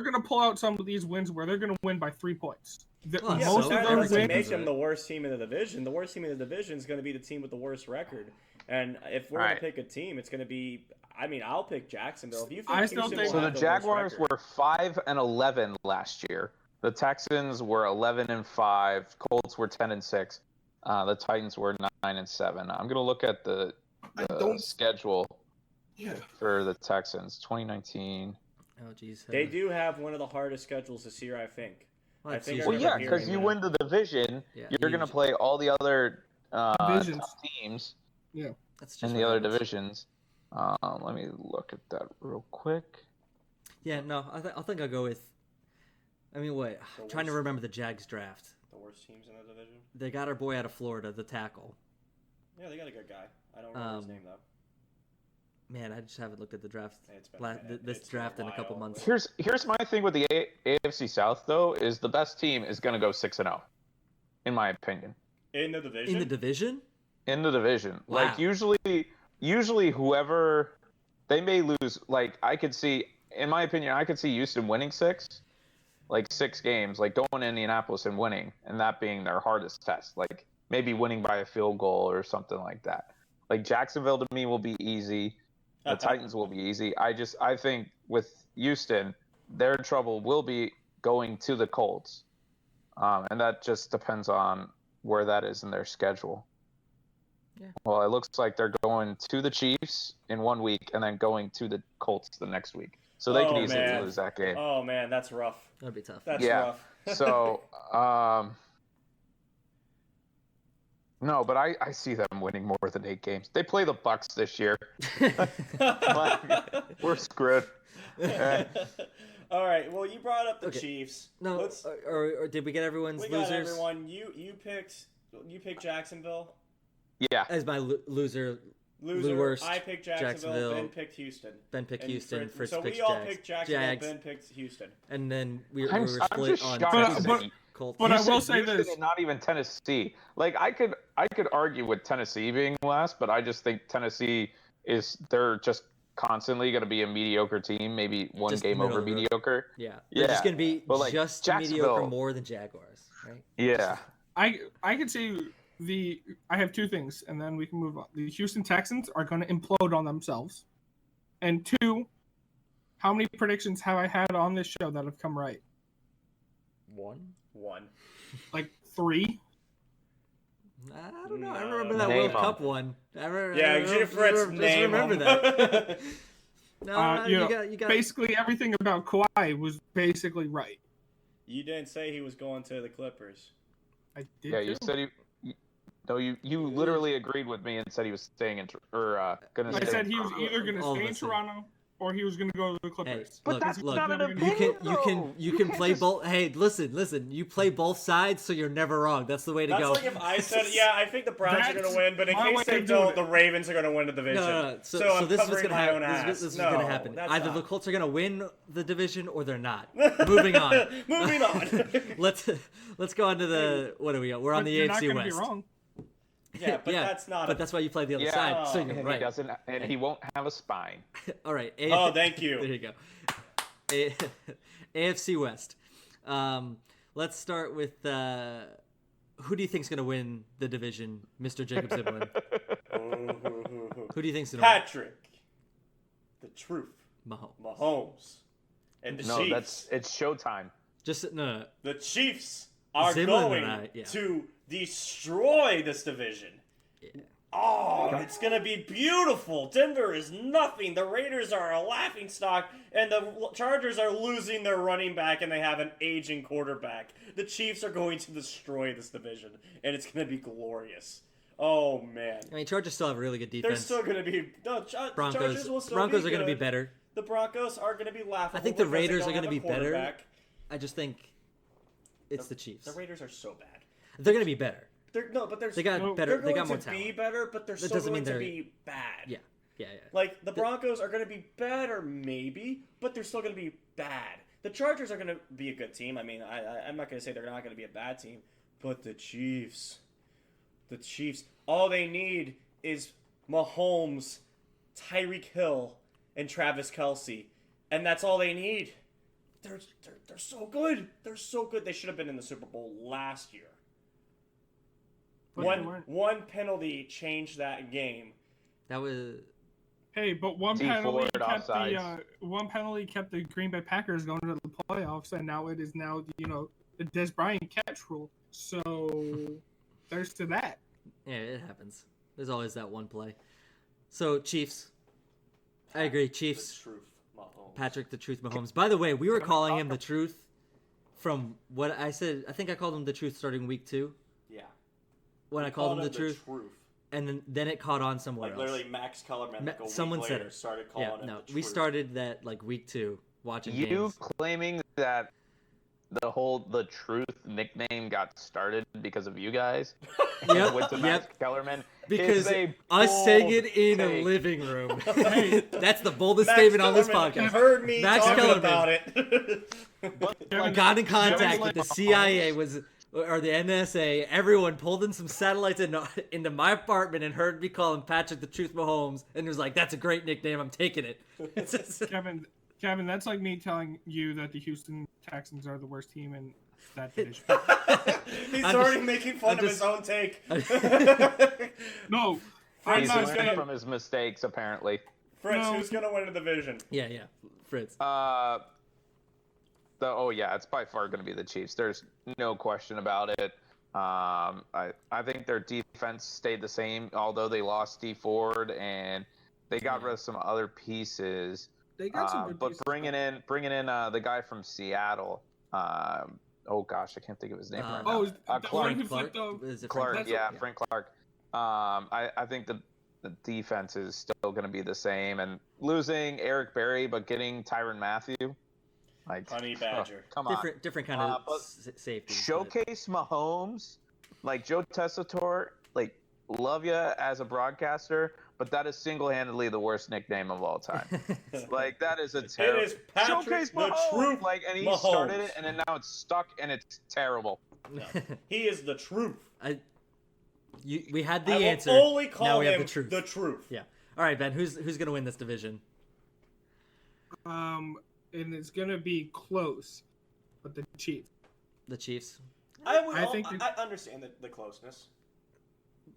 gonna pull out some of these wins where they're gonna win by 3 points. Well, Yeah, Most but of that those doesn't wins. make them the worst team in the division. The worst team in the division is going to be the team with the worst record. And if we're going Right. to pick a team, it's going to be. I mean, I'll pick Jacksonville. If you think I still Houston think- will So the have Jaguars worst record- were 5-11 last year. The Texans were 11-5. Colts were 10-6. The Titans were 9-7. I'm gonna look at the schedule Yeah. for the Texans. 2019. Oh, jeez. They do have one of the hardest schedules this year, I think. Well, I it's think I usually- Well, remember yeah, because hearing you that. win the division, Yeah, you're gonna huge. play all the other Divisions. top teams That's just in what the other happens. divisions. Let me look at that real quick. Yeah, no, I think I'll go with. I mean, wait. I'm trying to worst. remember the Jags draft. The worst teams in the division. They got our boy out of Florida, the tackle. Yeah, they got a good guy. I don't remember his name though. Man, I just haven't looked at the draft. It's been a minute. This It's been draft in a couple while. months. Here's my thing with the AFC South though is the best team is gonna go 6-0, in my opinion. In the division. In the division? In the division. Wow. Like usually whoever they may lose, like I could see in my opinion, I could see Houston winning 6 games, like going to Indianapolis and winning, and that being their hardest test. Like maybe winning by a field goal or something like that. Like Jacksonville to me will be easy. The Titans will be easy. I think with Houston, their trouble will be going to the Colts. And that just depends on where that is in their schedule. Yeah. Well, it looks like they're going to the Chiefs in 1 week and then going to the Colts the next week. So they could Oh, easily man. lose that game. Oh man, that's rough. That'd be tough. That's Yeah. rough. So, no, but I see them winning more than 8 games. They play the Bucks this year. We're screwed. All right. Well, you brought up the Okay. Chiefs. No, Let's, or did we get everyone's we got losers? everyone. You picked Jacksonville. Yeah. As my loser, Loser. worst, I picked Jacksonville. Jacksonville. Ben picked Houston. Ben picked And Houston, Fritz so picked we all Jags. picked Jacksonville. Jags. Ben picked Houston. And then we I'm were split just on shocked Texans, that you- Colts. but I Houston- will say Houston this. and not even Tennessee. Like I could argue with Tennessee being last, but I just think Tennessee they're just constantly going to be a mediocre team, maybe one Just game middle over of the road. mediocre. Yeah, they're just Yeah. gonna be But, like, just Jacksonville- mediocre more than Jaguars, right? Yeah. I can see I have 2 things, and then we can move on. The Houston Texans are going to implode on themselves, and 2, how many predictions have I had on this show that have come right? One. Like 3. I don't know. I No. remember that Name World 'em. Cup one. Yeah, you Fritz name remember 'em. that. No, You know, you got. Basically, everything about Kawhi was basically right. You didn't say he was going to the Clippers. I did. Yeah, you too. said No, you literally agreed with me and said he was staying in gonna I stay. said he was either going to All of stay in us did. Toronto or he was going to go to the Hey, Clippers. But look, that's look. not an You opinion, You though. can can't play just- both. Hey, listen. You play both sides, so you're never wrong. That's the way to That's go. like if I said, yeah, I think the Browns are going to win, but in my case way they of doing don't, it. the Ravens are going to win the division. No. So So I'm this is what's covering gonna my own happen. ass. This is no, what's gonna happen. that's Either not. the Colts are gonna win the division or they're not. Moving on. Moving on. Let's go on to the what do we got? We're on But the you're not AFC gonna West. Be wrong. Yeah, but that's not. But that's why you play the other Yeah, side, so Oh. you're and right. he doesn't, and he won't have a spine. All right. Oh, thank you. There you go. AFC West. Let's start with who do you think's gonna win the division, Mr. Jacob Ziblin? Who do you think's gonna Patrick, the truth, win? Mahomes. Mahomes, and the No, Chiefs. it's showtime. Just no. The Chiefs are Ziblin going and I, yeah. to destroy this division. Yeah. Oh, it's going to be beautiful. Denver is nothing. The Raiders are a laughingstock, and the Chargers are losing their running back, and they have an aging quarterback. The Chiefs are going to destroy this division, and it's going to be glorious. Oh, man. I mean, Chargers still have a really good They're defense. still going to be... No, Chargers Broncos. will still Broncos be are going to be good. better. The Broncos are going to be laughable. I think the because they Raiders don't are gonna have a be better. quarterback. I just think it's the Chiefs. The Raiders are so bad. They're going to be better. They got No, better. They're They going got more to talent. be better, but they're That still doesn't going mean to they're- be bad. Yeah. Like, the Broncos are going to be better, maybe, but they're still going to be bad. The Chargers are going to be a good team. I mean, I'm not going to say they're not going to be a bad team, but the Chiefs, all they need is Mahomes, Tyreek Hill, and Travis Kelce, and that's all they need. They're so good. They're so good. They should have been in the Super Bowl last year. But they weren't. One penalty changed that game. That was. Hey, but one D penalty Ford kept offsides. the Green Bay Packers going to the playoffs, and now it is the Des Bryant catch rule. So there's to that. Yeah, it happens. There's always that one play. So Chiefs. I agree. Chiefs. The truth, Mahomes. Patrick the Truth Mahomes. By the way, we were calling him the Truth from what I said. I think I called him the Truth starting week 2 Yeah. when I called him the Truth, truth. and then it caught on somewhere Like else. literally, Max Kellerman. Like a someone week said later, it. started calling Yeah, him no, the we truth. started that like week 2 watching You games. claiming that the truth nickname got started because of you guys? Yep, Went to yep. Max Kellerman. Because is a us saying bold it in a take. living room. That's the boldest Max statement on this Kellerman podcast. heard me Max talking Kellerman. about it. But, I like, got in contact Kevin's with the like CIA or the NSA. Everyone pulled in some satellites into my apartment and heard me call him Patrick the Truth Mahomes, and was like, "That's a great nickname. I'm taking it." It's just- Kevin, that's like me telling you that the Houston Texans are the worst team in that division. He's I'm already just- making fun I'm of his just- own take. No, I'm He's not learning saying. from his mistakes, apparently. Fritz, No. who's gonna win the division? yeah, Fritz. It's by far going to be the Chiefs. There's no question about it. I think their defense stayed the same, although they lost D Ford and they got rid of some other pieces. They got some good But pieces. bringing in the guy from Seattle. Oh gosh, I can't think of his name right now. Oh, is the Clark. one who flipped the- Is it Clark, Frank? yeah, Frank Clark. I think the defense is still going to be the same, and losing Eric Berry but getting Tyrann Mathieu, like Honey Badger. come on, Different kind of but safety. showcase Mahomes, like Joe Tessitore, like love you as a broadcaster, but that is single-handedly the worst nickname of all time. Like that is a terrible. It is Patrick Showcase the Mahomes, Truth. like, and he Mahomes. started it, and then now it's stuck, and it's terrible. No. He is the truth. We had the I will answer. only Now call we have him the truth. the truth. Yeah. All right, Ben. Who's gonna win this division? And it's gonna be close, but the Chiefs. The Chiefs. I think understand the closeness.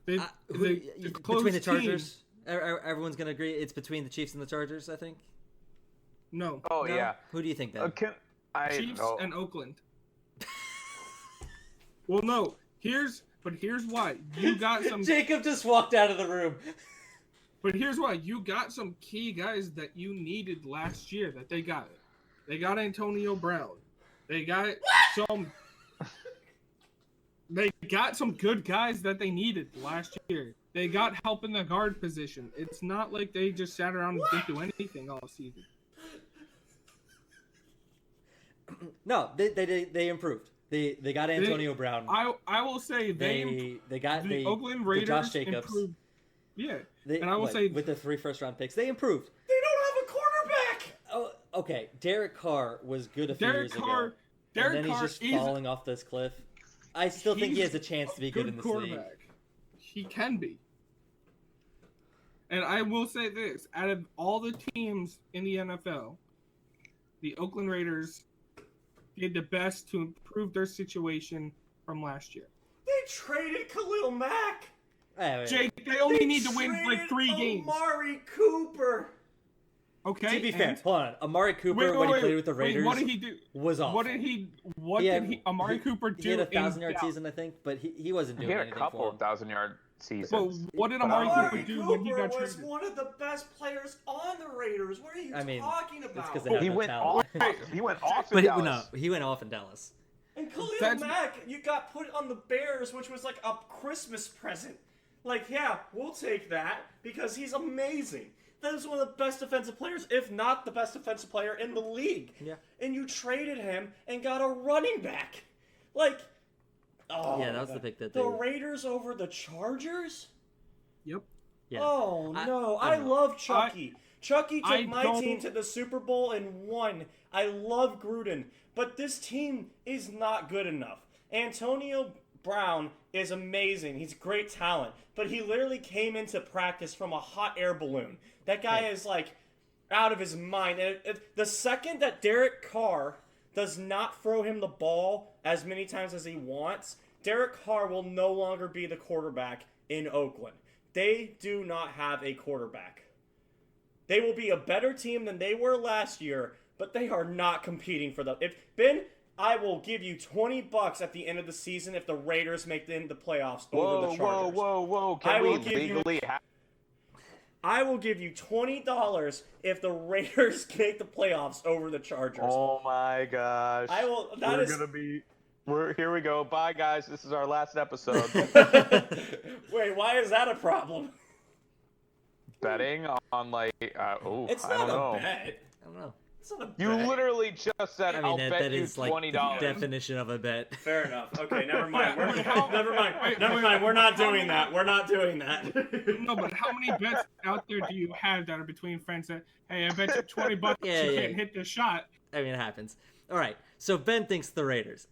The, Who- the between the close Chargers, everyone's gonna agree it's between the Chiefs and the Chargers. I think. Team, no. Oh No? yeah. Who do you think then? Chiefs know. and Oakland. Well, no. Here's why you got some. Jacob just walked out of the room. But here's why you got some key guys that you needed last year that they got it. They got Antonio Brown. They got some. They got some good guys that they needed last year. They got help in the guard position. It's not like they just sat around and didn't do anything all season. No, they improved. They got Antonio Brown. I will say They got the Oakland Raiders Josh Jacobs. improved. Yeah, And I will say with the 3 first-round picks, they improved. They don't have a quarterback. Oh, okay. Derek Carr was good a few years ago. Derek and then Carr he's just falling off this cliff. I still think he has a chance to be good in this league. He can be. And I will say this: out of all the teams in the NFL, the Oakland Raiders did the best to improve their situation from last year. They traded Khalil Mack. Jake, they only need to win like 3 games. Amari Cooper. Okay. To be fair, hold on. Amari Cooper, when he played with the Raiders, what did he do? Was awful. What did Amari Cooper do? He had a 1,000-yard season, I think, but he wasn't doing anything. He had a couple of 1,000-yard seasons. Well, what did Amari Cooper do when he got traded? was one of the best players on the Raiders. What are you talking about? It's because they have he no went talent. off. He went off in Dallas. No, he went off in Dallas. And Khalil Mack, you got put on the Bears, which was like a Christmas present. Like, yeah, we'll take that because he's amazing. That is one of the best defensive players, if not the best defensive player in the league. Yeah. And you traded him and got a running back. Like, yeah, that was the pick that the Raiders over the Chargers? Yep. Yeah. Oh, no. I love Chucky. Chucky took I my don't- team to the Super Bowl and won. I love Gruden. But this team is not good enough. Antonio Brown is amazing. He's great talent. But he literally came into practice from a hot air balloon. That guy is, like, out of his mind. And the second that Derek Carr does not throw him the ball as many times as he wants, Derek Carr will no longer be the quarterback in Oakland. They do not have a quarterback. They will be a better team than they were last year, but they are not competing for the... I will give you $20 at the end of the season if the Raiders make the playoffs over the Chargers. Whoa. Can we legally have... I will give you $20 if the Raiders make the playoffs over the Chargers. Oh my gosh. I will. Here we go. Bye, guys. This is our last episode. Wait, why is that a problem? Betting on It's I not don't know. a bet. I don't know. It's not a bet. You literally just said, I'll bet that you is like $20. the definition of a bet. Fair enough. Okay, never mind. Never mind. We're not doing that. We're not doing that. No, but how many bets out there do you have that are between friends that, hey, I bet you $20 Yeah, you yeah. can't hit this shot? I mean, it happens. All right. So Ben thinks the Raiders.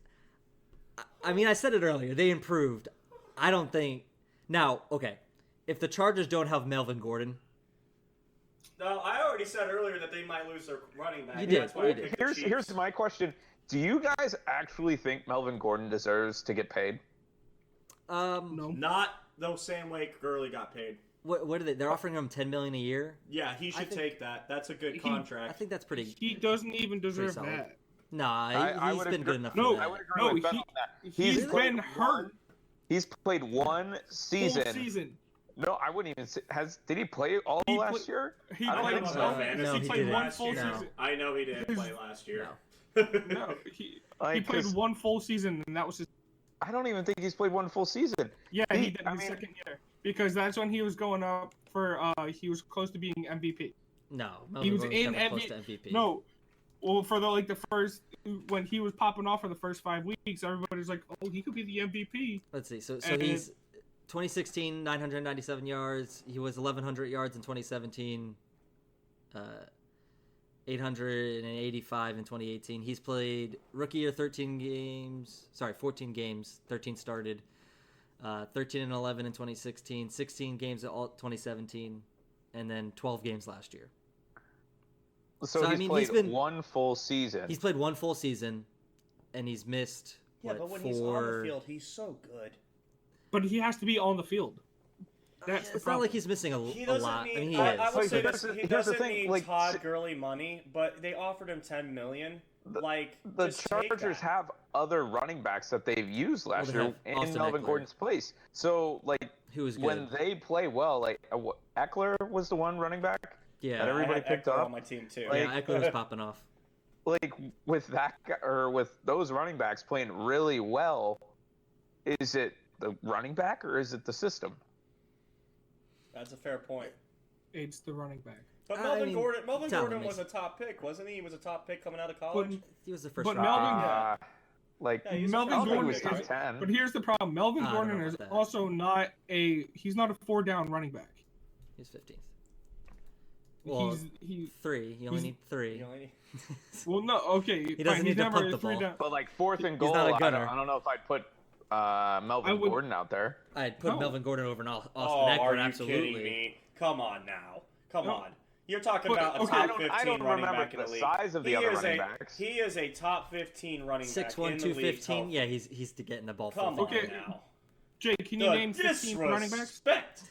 I mean, I said it earlier. They improved. I don't think. Now, okay. If the Chargers don't have Melvin Gordon. No, I already said earlier that they might lose their running back. You did. That's why I picked the Chiefs. Here's my question. Do you guys actually think Melvin Gordon deserves to get paid? No. Not the same way Gurley got paid. What are they? They're offering him $10 million a year. Yeah, he should take that. That's a good I contract. think that's pretty. He doesn't even deserve solid. that. Nah, he's been good enough. No, for that. I would agree No, with Ben on that. He's been hurt. He's played one season. Full season. No, I wouldn't even say. Did he play all last year? He I don't played think so. No, he he played didn't. one full No, season. I know he didn't play last year. No, he Like, played 'cause one full season, and that was his. I don't even think he's played one full season. Yeah, he did his second year because that's when he was going up for. He was close to being MVP. No, He Melvin was Gordon's in never close to MVP. No, well, for the first when he was popping off for the first 5 weeks, everybody's like, "Oh, he could be the MVP." Let's see. So And he's 2016 997 yards. He was 1100 yards in 2017. 885 in 2018. He's played rookie year 14 games, 13 started. 13 and 11 in 2016, 16 games at all 2017, and then 12 games last year. So I he's mean, played one full season. He's played one full season, and he's missed Yeah, but when he's on the field, he's so good. But he has to be on the field. That's the It's problem. not like he's missing a lot. Need, I mean, he I is. will say Here's this: the- he here's the doesn't thing, need like, Todd Gurley money, but they offered him $10 million. The just take Chargers that. have other running backs that they've used last Well, year they have in Austin Melvin Eckler. Gordon's place. So, like, Who was when good. they play well, like, Eckler was the one running back Yeah, that everybody I had picked Eckler up. on my team too. yeah, Eckler was popping off. Like, with that guy, or with those running backs playing really well, Is it the running back or is it the system? That's a fair point. It's the running back. But I Melvin mean, Gordon makes- was a top pick, wasn't he? He was a top pick coming out of college. He was the first But round. Melvin- Uh, like Yeah, he's a Melvin first Melvin round was pick, top right? 10. But here's the problem: Melvin I don't Gordon know is about that. also not he's not a 4-down running back. He's 15th. Well, He's 3. You only he's- need 3. You only- well, no, okay. He doesn't fine, need he's to never punt a the ball. 3-down. But like fourth and goal, not a I gunner. don't know if I'd put Melvin would- Gordon out there. I'd put No. Melvin Gordon over an Austin Oh, Eckler, are you absolutely. kidding me? Come on now. Come No. on. You're talking But, about a okay, top I don't 15 running remember back in the the league. size of the He other is running a- backs. He is a top 15 running 6'1", back in the league. 215. Yeah, he's to getting the ball. Come full on field. Okay. now. Jake, can you The name 15 running backs? disrespect.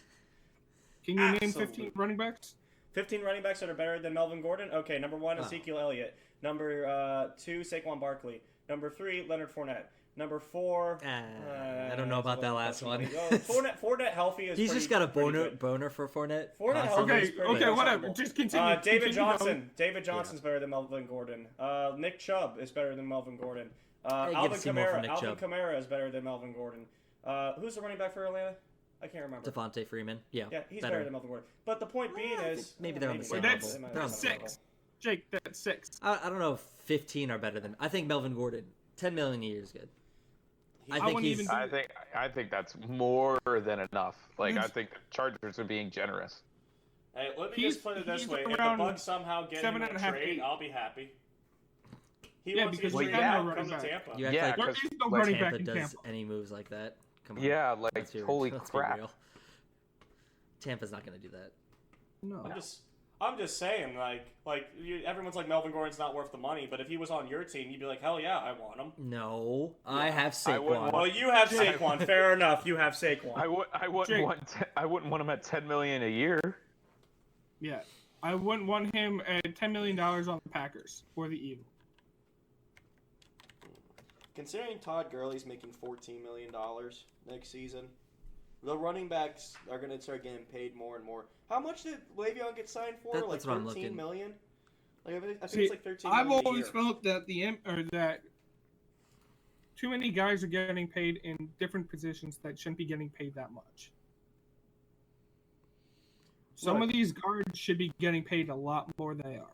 Can you name Absolutely. 15 running backs? 15 running backs that are better than Melvin Gordon? Okay, number 1, Wow. Ezekiel Elliott. Number 2, Saquon Barkley. Number 3, Leonard Fournette. Number 4... I don't know about that last one. Fournette healthy is He's pretty, just got a pretty boner, good. boner for Fournette. Fournette constantly. healthy is Okay, pretty okay, whatever. acceptable. Just continue. David continue, Johnson. David Johnson's better than Melvin Gordon. Nick Chubb is better than Melvin Gordon. I'd Alvin give it to more for Kamara. Nick Alvin Chubb. Kamara is better than Melvin Gordon. Who's the running back for Atlanta? I can't remember. Devontae Freeman. Yeah, Yeah, he's better than Melvin Gordon. But the point being I is, think maybe they're on the same not. level. They might They're be on the the same six. Jake, that's 6. I don't know if 15 are better than. I think Melvin Gordon. 10 million a year is good. I think wouldn't he's. even I think that's more than enough. Like I He's- think the Chargers are being generous. Hey, let me He's- just put it this he's way: if the around Bucks somehow get him in a 7.5, trade, 8. I'll be happy. He Yeah, wants because his we trade have now no comes running to back. Tampa. You act Yeah, like There because is no like, running back Tampa in does Tampa. any moves like that. Come on. Yeah, like Let's be- holy let's be crap. real. Tampa's not going to do that. No. I'm just saying, everyone's like Melvin Gordon's not worth the money, but if he was on your team, you'd be like, hell yeah, I want him. No, I have I wouldn't Saquon. Well, you have Saquon. Fair enough. You have Saquon. I wouldn't Jake. want him at $10 million a year. Yeah. I wouldn't want him at $10 million on the Packers or the Eagles. Considering Todd Gurley's making $14 million next season, the running backs are going to start getting paid more and more. How much did Le'Veon get signed for? That's what I'm looking. 13 million? I think See, it's like 13 I've million a always year. felt that that too many guys are getting paid in different positions that shouldn't be getting paid that much. Some Look. of these guards should be getting paid a lot more than they are.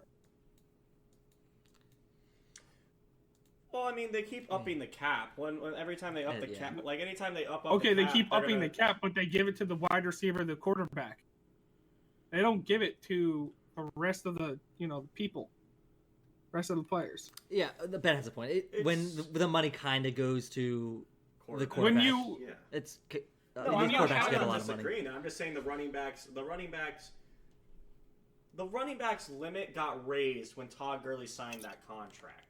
Well, I mean, they keep upping the cap. When every time they up the Yeah. cap, like anytime they up Okay, the they cap, keep they're upping gonna- the cap, but they give it to the wide receiver, the quarterback. They don't give it to the rest of the people, rest of the players. Yeah, Ben has a point. When It's- the money kind of goes to the Quarterback. quarterback, When you Yeah. it's No, these I'm when you- not, quarterbacks I'm get a not lot of money. disagreeing. I'm just saying the running backs limit got raised when Todd Gurley signed that contract.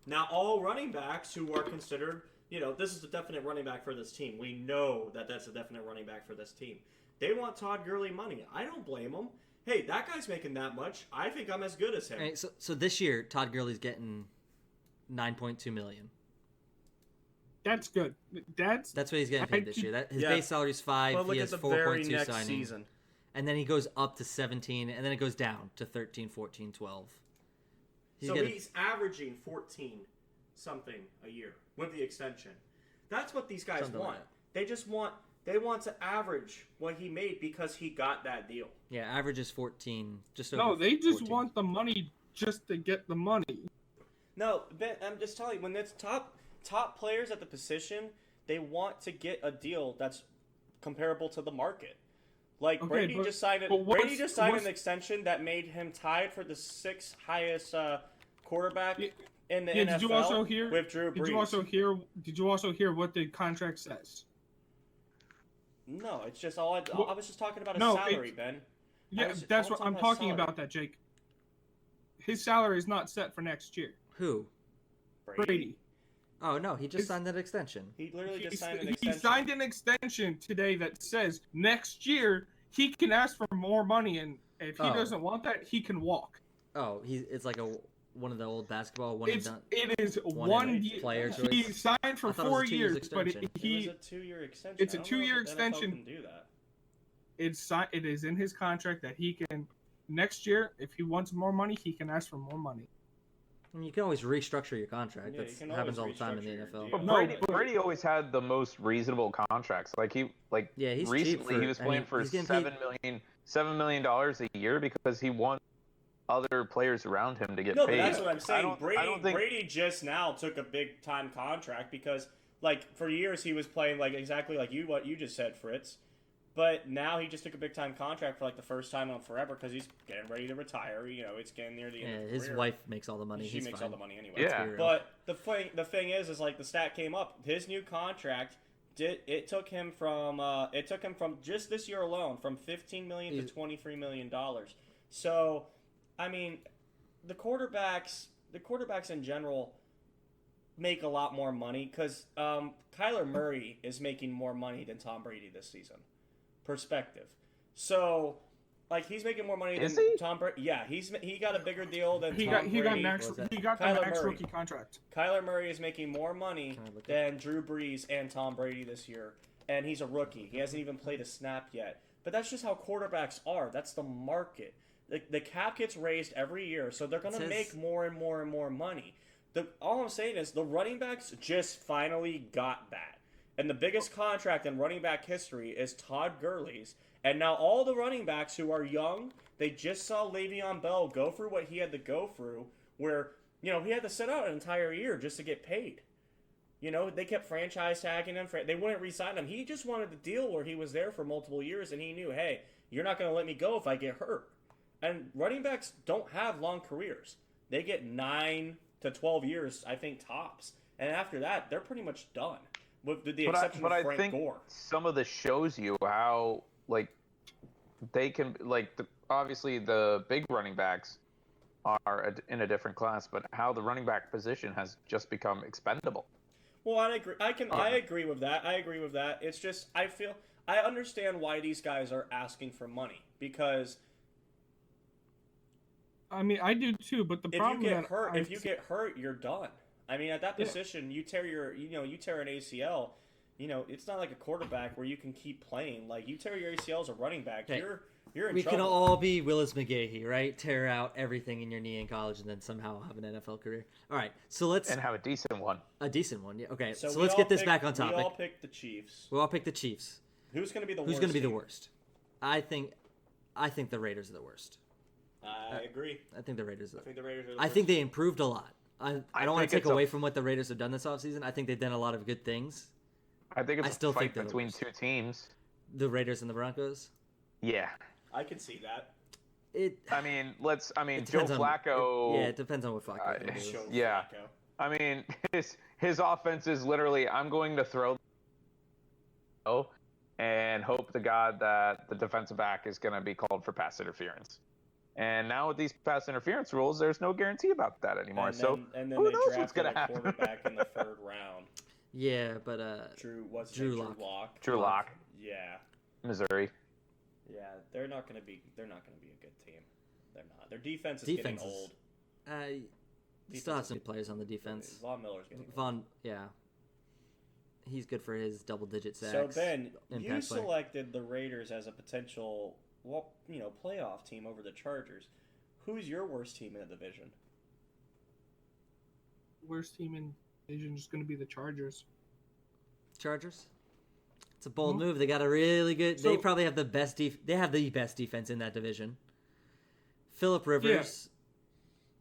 Now, all running backs who are considered, this is a definite running back for this team. We know that that's a definite running back for this team. They want Todd Gurley money. I don't blame them. Hey, that guy's making that much. I think I'm as good as him. Right, so this year, Todd Gurley's getting $9.2 million. That's good. That's That's what he's getting paid this year. His Yeah. base salary's $5. But look He at has the very 4.2 next signing, season. and then he goes up to 17, and then it goes down to 13, 14, 12. So getting- he's averaging 14 something a year with the extension. That's what these guys Something like want. that. They want to average what he made because he got that deal. Yeah, average is 14. Just over no. They just 14. want the money just to get the money. No, Ben, I'm just telling you, when it's top players at the position, they want to get a deal that's comparable to the market. Like Okay, Brady but- just signed but what's- Brady just signed what's- an extension that made him tied for the 6th highest quarterback Yeah, in the yeah, NFL. did you also hear? with Drew Brees? Did you also hear what the contract says? No, it's just all. I was just talking about his No, salary, it's- Ben. Yeah, was- that's all what I'm I'm talking about talking salary. about. That Jake. His salary is not set for next year. Who? Brady. Oh, no, he just It's- signed that extension. He literally He, just signed an he extension. signed an extension today that says next year he can ask for more money, and if he Oh. doesn't want that, he can walk. Oh, it's like one of the old basketball one and It's done. it is One one and year. player He choice. signed for I thought it was a 4 2 years years, but extension. It was a 2-year extension. It's a I don't know 2-year if the NFL extension. can do that. it is in his contract that he can next year if he wants more money he can ask for more money. I mean, you can always restructure your contract. Yeah, That you can happens all always the time in the restructure your NFL. deal. But Brady always had the most reasonable contracts. Like Yeah, he's cheap recently for- he was I playing mean, for he's getting paid- $7 million a year because he won other players around him to get No, paid. but that's what I'm saying. I don't think Brady just now took a big time contract because, like, for years he was playing like exactly like what you just said, Fritz. But now he just took a big time contract for like the first time in forever because he's getting ready to retire. You know, it's getting near the end. Of his his career. wife makes all the money. She He's makes fine. all the money anyway. Yeah. But the thing is like the stat came up. His new contract it took him from just this year alone from $15 million to $23 million. So, I mean, the quarterbacks in general make a lot more money because Kyler Murray is making more money than Tom Brady this season. Perspective. So, like, he's making more money Is than he? Tom Brady. Yeah, he got a bigger deal than He Tom got Brady. the Kyler max Murray. rookie contract. Kyler Murray is making more money Can I look than Drew Brees and Tom Brady this year, and he's a rookie. He hasn't even played a snap yet. But that's just how quarterbacks are. That's the market. The cap gets raised every year, so they're going to make more and more and more money. All I'm saying is the running backs just finally got that. And the biggest contract in running back history is Todd Gurley's. And now all the running backs who are young, they just saw Le'Veon Bell go through what he had to go through, where, he had to sit out an entire year just to get paid. They kept franchise tagging him. They wouldn't re-sign him. He just wanted the deal where he was there for multiple years, and he knew, hey, you're not going to let me go if I get hurt. And running backs don't have long careers. They get 9 to 12 years, I think, tops. And after that, they're pretty much done. With the exception of Frank I think Gore. some of this shows you how, like, they can, like, obviously the big running backs are in a different class, but how the running back position has just become expendable. Well, I agree. I agree with that. It's just I understand why these guys are asking for money because I mean, I do too, but the problem if you get hurt, you're done. I mean, at that position, you tear an ACL. It's not like a quarterback where you can keep playing. Like you tear your ACL as a running back, Hey, you're in We trouble. can all be Willis McGahee, right? Tear out everything in your knee in college and then somehow have an NFL career. All right, so let's And have a decent one. a decent one. Yeah. Okay, so we let's all get this picked- back on topic. We all picked the Chiefs. We'll all pick the Chiefs. Who's going to be the Who's worst? going to be the team? worst? I think the Raiders are the worst. I agree. I think the Raiders are. I think the Raiders are the I worst. think they improved a lot. I don't want think to take it's a- away from what the Raiders have done this offseason. I think they've done a lot of good things. I think it's I still a think fight they're the between worst. two teams. The Raiders and the Broncos. Yeah. I can see that. It I mean, it Joe depends on- Flacco. it depends on what Flacco can do. Joe Yeah. Flacco. I mean, his offense is literally, I'm going to throw and hope to God that the defensive back is going to be called for pass interference. And now with these pass interference rules, there's no guarantee about that anymore. And then who they knows what's drafted going to a happen? quarterback in the third round. Yeah, but Drew Drew Lock. Lock. Drew Lock, Yeah, Missouri. yeah. They're not going to be a good team. They're not. Their defense is getting Defense is- old. still have some players on the defense. Von Miller's getting old. Von, yeah, he's good for his double-digit sacks. So Ben, you impact play. selected the Raiders as a potential, playoff team over the Chargers. Who's your worst team in the division? worst team in division is going to be the Chargers. Chargers. It's a bold Mhm. move. They got a really good. They So- probably have the best. They have the best defense in that division. Philip Rivers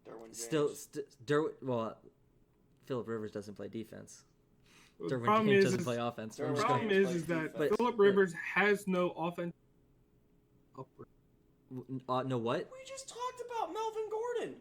Derwin James. Philip Rivers doesn't play defense. The Derwin problem James is, doesn't play offense. Derwin I'm the just problem going- James is plays that defense. Philip Rivers has no offense. Upward. No what? We just talked about Melvin Gordon.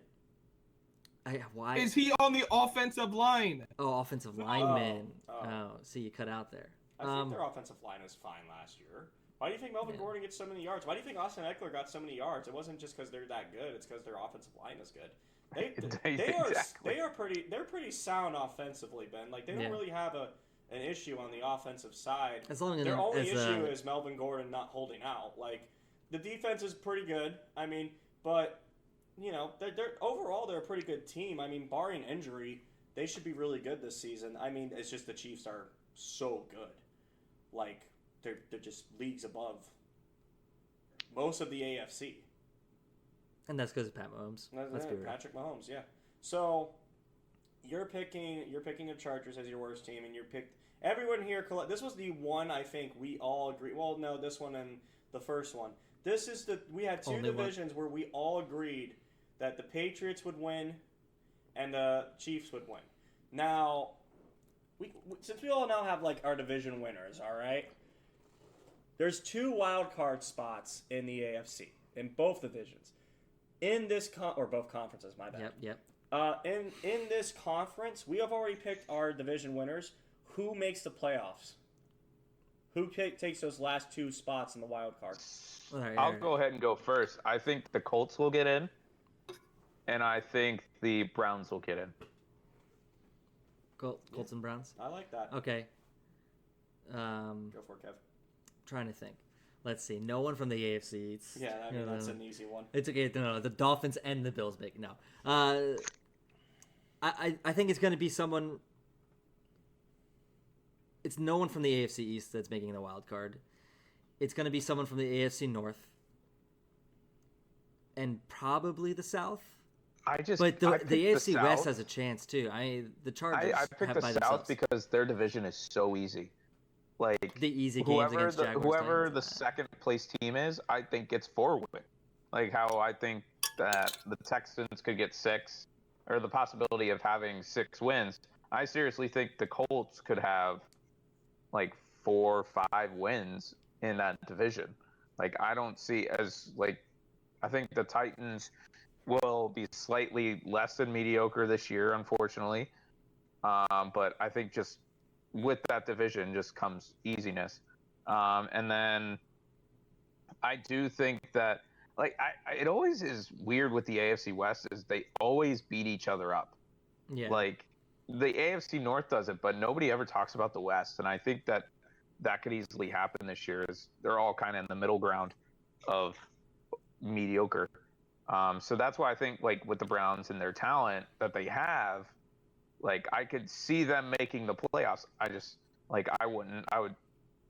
Why? Is he on the offensive line? Oh, offensive lineman. Oh. See, you cut out there. I think their offensive line was fine last year. Why do you think Melvin Yeah. Gordon gets so many yards? Why do you think Austin Eckler got so many yards? It wasn't just because they're that good. It's because their offensive line is good. Exactly. They're pretty sound offensively, Ben. Like they don't Yeah. really have an issue on the offensive side. As long as Their only as, issue is Melvin Gordon not holding out. Like the defense is pretty good. I mean, but they're overall they're a pretty good team. I mean, barring injury, they should be really good this season. I mean, it's just the Chiefs are so good. Like they're just leagues above most of the AFC. and that's because of Pat Mahomes. Let's be real. Patrick Mahomes, yeah. So you're picking the Chargers as your worst team, and everyone here. This was the one I think we all agree. Well, no, this one and the first one. We had two divisions where we all agreed that the Patriots would win and the Chiefs would win. Now, since we all now have like our division winners, all right. There's 2 wild card spots in the AFC in both divisions. In this or both conferences, my bad. Yep. In this conference, we have already picked our division winners. Who makes the playoffs? Who takes those last 2 spots in the wild card? I'll go ahead and go first. I think the Colts will get in, and I think the Browns will get in. Colts and Browns? I like that. Okay. Go for it, Kev. Trying to think. Let's see. No one from the AFC. Yeah, I mean, that's an easy one. It's okay. No, the Dolphins and the Bills make no. I think it's going to be someone. It's no one from the AFC East that's making the wild card. It's going to be someone from the AFC North, and probably the South. But the AFC West has a chance too. The Chargers. I picked the South because their division is so easy. Like the easy games against Jaguars. Whoever the second place team is, I think gets 4 wins. Like how I think that the Texans could get 6, or the possibility of having 6 wins. I seriously think the Colts could have like 4 or 5 wins in that division. Like I don't see as like I think the Titans will be slightly less than mediocre this year, unfortunately. But I think just with that division just comes easiness. And then I do think that like it always is weird with the AFC West is they always beat each other up. Yeah. Like the AFC North does it, but nobody ever talks about the West. And I think that could easily happen this year is they're all kind of in the middle ground of mediocre. So that's why I think like with the Browns and their talent that they have, like I could see them making the playoffs. I just I would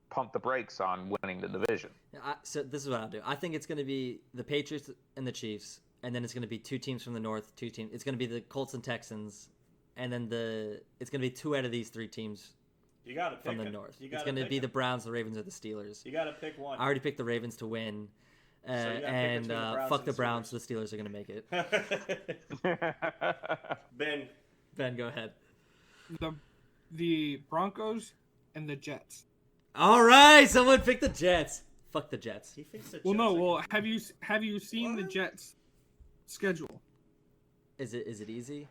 pump the brakes on winning the division. So this is what I'll do. I think it's going to be the Patriots and the Chiefs, and then it's going to be 2 teams from the North, 2 teams. It's going to be the Colts and Texans, and then it's going to be 2 out of these 3 teams. You got to pick from the North. It's going to be the Browns, the Ravens, or the Steelers. You got to pick one. I already picked the Ravens to win. And fuck the Browns. The Steelers are going to make it. Ben, go ahead. The Broncos and the Jets. All right, someone picked the Jets. Fuck the Jets. He thinks the Jets have you seen the Jets' schedule? Is it easy?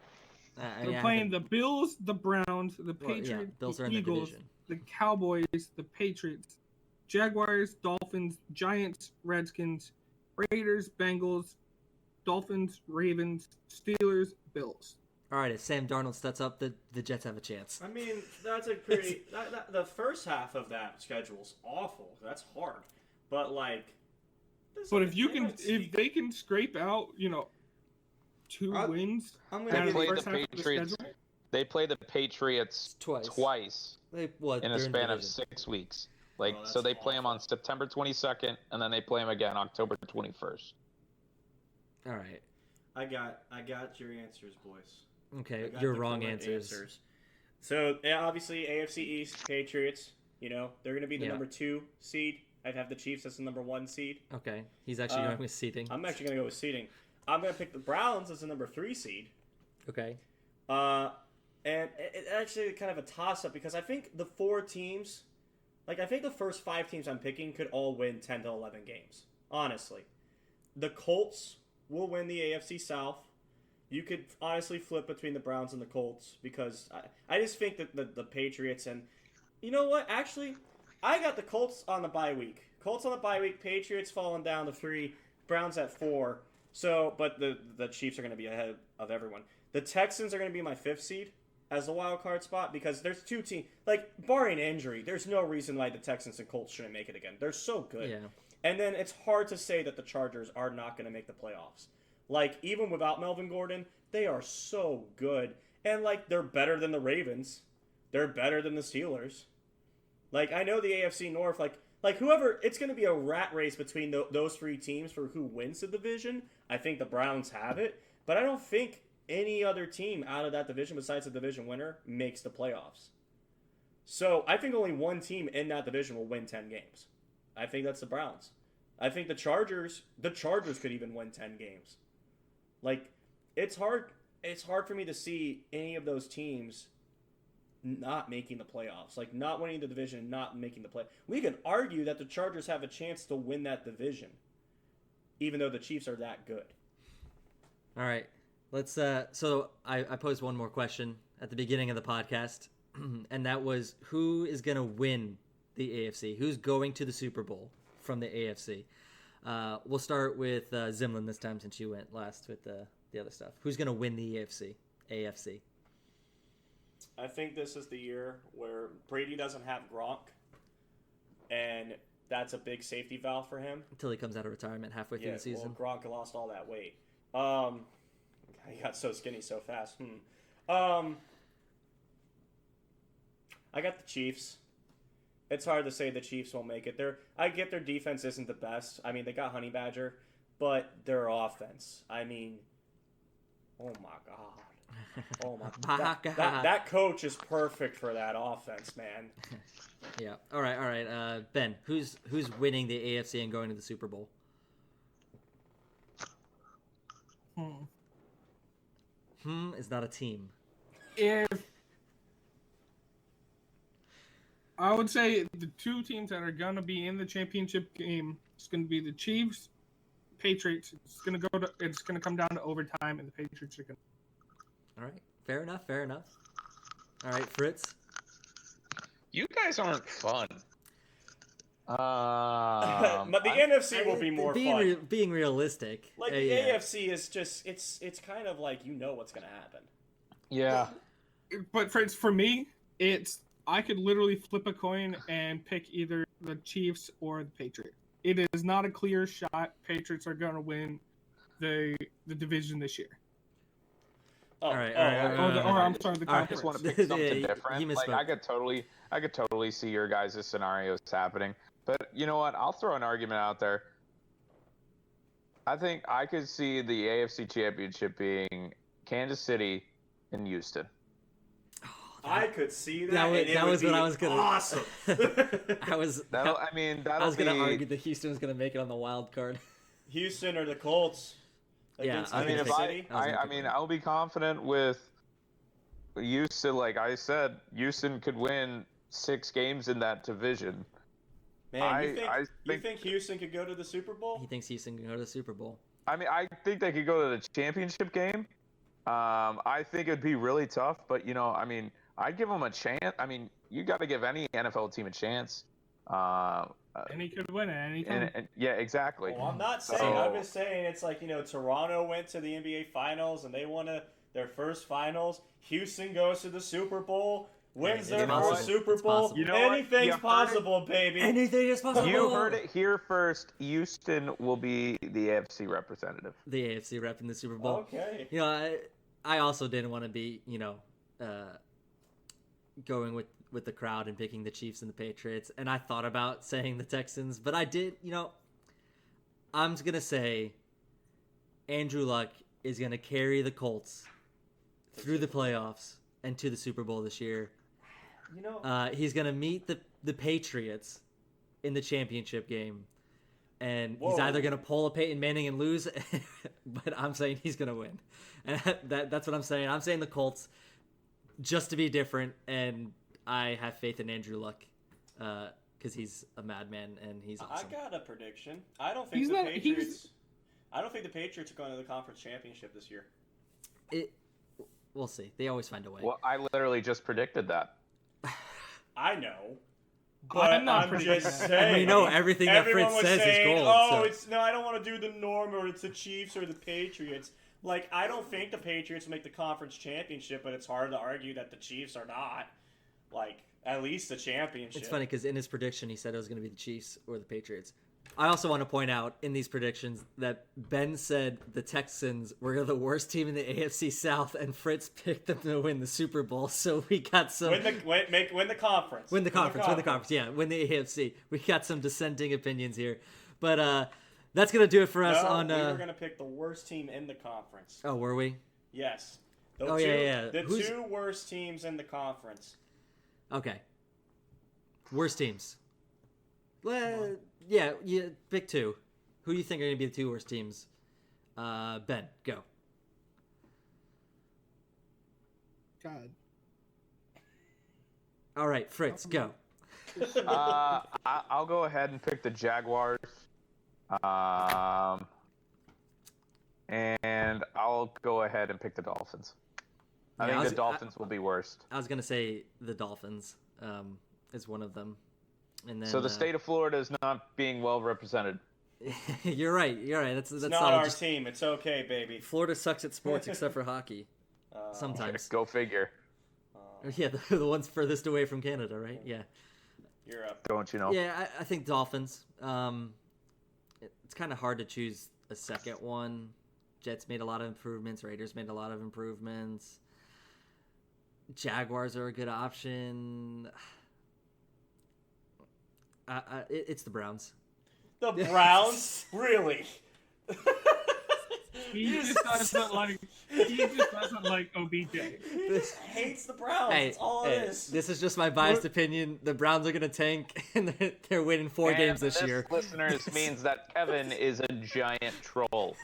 They're playing the Bills, the Browns, the Patriots, Bills are the in Eagles, the Cowboys, the Patriots, Jaguars, Dolphins, Giants, Redskins, Raiders, Bengals, Dolphins, Ravens, Steelers, Bills. All right, if Sam Darnold sets up, the Jets have a chance. I mean, that's a pretty... the first half of that schedule's awful. That's hard. But, like... But if they can scrape out, 2 wins... They play the Patriots. They play the Patriots twice in a span of 6 weeks. So they play them on September 22nd, and then they play them again October 21st. All right. I got your answers, boys. Okay, your wrong answers. So, obviously, AFC East, Patriots, they're going to be the number 2 seed. I'd have the Chiefs as the number 1 seed. Okay, he's actually going with seeding. I'm actually going to go with seeding. I'm going to pick the Browns as the number 3 seed. Okay. And it's actually kind of a toss-up because I think the 4 teams... I think the first 5 teams I'm picking could all win 10 to 11 games. Honestly. The Colts will win the AFC South. You could honestly flip between the Browns and the Colts because I just think that the Patriots and... You know what? Actually, I got the Colts on the bye week. Colts on the bye week. Patriots falling down to 3. Browns at 4. So, but the Chiefs are going to be ahead of everyone. The Texans are going to be my 5th seed as the wild card spot because there's 2 teams. Barring injury, there's no reason why the Texans and Colts shouldn't make it again. They're so good. Yeah. And then it's hard to say that the Chargers are not going to make the playoffs. Even without Melvin Gordon, they are so good. And, they're better than the Ravens. They're better than the Steelers. I know the AFC North, whoever, it's going to be a rat race between those 3 teams for who wins the division. I think the Browns have it. But I don't think any other team out of that division besides the division winner makes the playoffs. So I think only one team in that division will win 10 games. I think that's the Browns. I think the Chargers could even win 10 games. Like, it's hard for me to see any of those teams not making the playoffs. Like, not winning the division and not making the play. We can argue that the Chargers have a chance to win that division, even though the Chiefs are that good. All right. Let's so I posed one more question at the beginning of the podcast, and that was, who is going to win the AFC? Who's going to the Super Bowl from the AFC? We'll start with Zimlin this time, since you went last with the other stuff. Who's going to win the AFC? I think this is the year where Brady doesn't have Gronk, and that's a big safety valve for him. Until he comes out of retirement halfway through the season. Well, Gronk lost all that weight. He got so skinny so fast. I got the Chiefs. It's hard to say the Chiefs won't make it. I get their defense isn't the best. I mean, they got Honey Badger, but their offense, I mean, oh my God. Oh my God. That coach is perfect for that offense, man. Yeah. All right. Ben, who's winning the AFC and going to the Super Bowl? Is not a team. If I would say the two teams that are going to be in the championship game, it's going to be the Chiefs, Patriots. It's going to come down to overtime, and the Patriots are going to. All right. Fair enough. All right, Fritz. You guys aren't fun. But the NFC will be more fun. Being realistic. Like, the AFC is just, it's kind of like, you know what's going to happen. Yeah. But for me, I could literally flip a coin and pick either the Chiefs or the Patriots. It is not a clear shot. Patriots are going to win the division this year. All right. I'm sorry, the I conference. just want to pick something different. Like, I could totally see your guys' scenarios happening. But you know what? I'll throw an argument out there. I think I could see the AFC Championship being Kansas City and Houston. I could see that. That was what I was gonna. Awesome. I was gonna argue that Houston was gonna make it on the wild card. Houston or the Colts. Yeah, I'll be confident with Houston. Like I said, Houston could win 6 games in that division. Man, you think Houston could go to the Super Bowl? He thinks Houston can go to the Super Bowl. I mean, I think they could go to the championship game. I think it'd be really tough, but I'd give them a chance. I mean, you got to give any NFL team a chance. And he could win at any time. Yeah, exactly. Well, I'm not saying. I'm just saying it's like, Toronto went to the NBA Finals and they won their first Finals. Houston goes to the Super Bowl, wins their first Super Bowl. Anything's possible, baby. Anything is possible. You heard it here first. Houston will be the AFC representative. The AFC rep in the Super Bowl. Okay. I also didn't want to be, going with the crowd and picking the Chiefs and the Patriots, and I thought about saying the Texans, but I did, I'm going to say Andrew Luck is going to carry the Colts through the playoffs and to the Super Bowl this year. He's going to meet the Patriots in the championship game, and he's either going to pull a Peyton Manning and lose, but I'm saying he's going to win. And that's what I'm saying. I'm saying the Colts just to be different, and I have faith in Andrew Luck because he's a madman and he's awesome. I got a prediction. I don't think the Patriots are going to the conference championship this year. We'll see. They always find a way. Well, I literally just predicted that. I know. But I'm just saying. We know everything that Fritz says is gold. I don't want to do the norm, or it's the Chiefs or the Patriots. Like, I don't think the Patriots will make the conference championship, but it's hard to argue that the Chiefs are not. Like, at least the championship. It's funny because in his prediction, he said it was going to be the Chiefs or the Patriots. I also want to point out in these predictions that Ben said the Texans were the worst team in the AFC South, and Fritz picked them to win the Super Bowl. So we got some win the conference. Win the conference. Yeah, win the AFC. We got some dissenting opinions here, but that's gonna do it for us. We were gonna pick the worst team in the conference. Oh, were we? Yes. The two worst teams in the conference. Okay. Worst teams. Well, yeah, pick two. Who do you think are going to be the two worst teams? Ben, go. God. All right, Fritz, go. I'll go ahead and pick the Jaguars. And I'll go ahead and pick the Dolphins. I think the Dolphins will be worst. I was going to say the Dolphins is one of them. And then, so the state of Florida is not being well represented. You're right. That's not our team. It's okay, baby. Florida sucks at sports except for hockey. Sometimes. Go figure. Yeah, the ones furthest away from Canada, right? Yeah. You're up. Don't you know? Yeah, I think Dolphins. It's kind of hard to choose a second one. Jets made a lot of improvements. Raiders made a lot of improvements. Jaguars are a good option. It's the Browns. The Browns? Really? He just doesn't like OBJ. He just hates the Browns. That's all it is. This is just my biased opinion. The Browns are going to tank, and they're winning 4 games this year. Listeners, means that Kevin is a giant troll.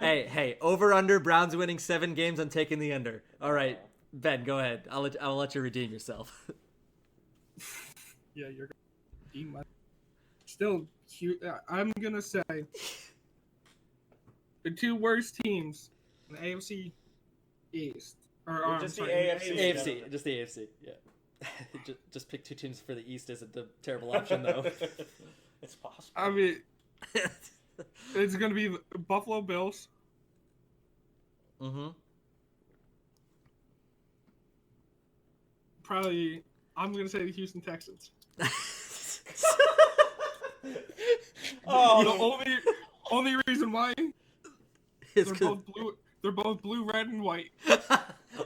Hey, over/under. Browns winning 7 games. I'm taking the under. All right, Ben, go ahead. I'll let you redeem yourself. Yeah, you're still cute. I'm gonna say the two worst teams in the AFC East. Just the AFC. Just the AFC. Yeah. just pick 2 teams for the East isn't a terrible option though. It's possible. I mean, it's gonna be the Buffalo Bills. Mm-hmm. Probably, I'm gonna say the Houston Texans. The only reason why they're both blue, red, and white.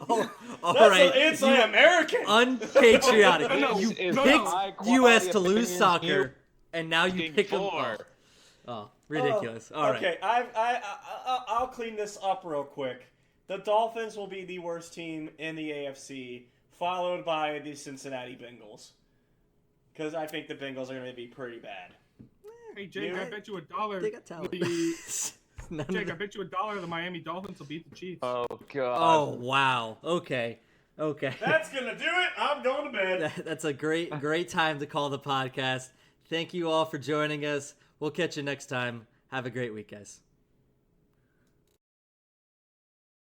All That's right. anti-American. Unpatriotic. You picked U.S. to lose soccer, and now you pick them. Oh, ridiculous. All right. Okay, I'll clean this up real quick. The Dolphins will be the worst team in the AFC, followed by the Cincinnati Bengals. Because I think the Bengals are going to be pretty bad. Hey, Jake, I bet you $1. They got talent. Jake, I bet you $1 the Miami Dolphins will beat the Chiefs. Oh, God. Oh, wow. Okay. That's going to do it. I'm going to bed. That's a great time to call the podcast. Thank you all for joining us. We'll catch you next time. Have a great week, guys.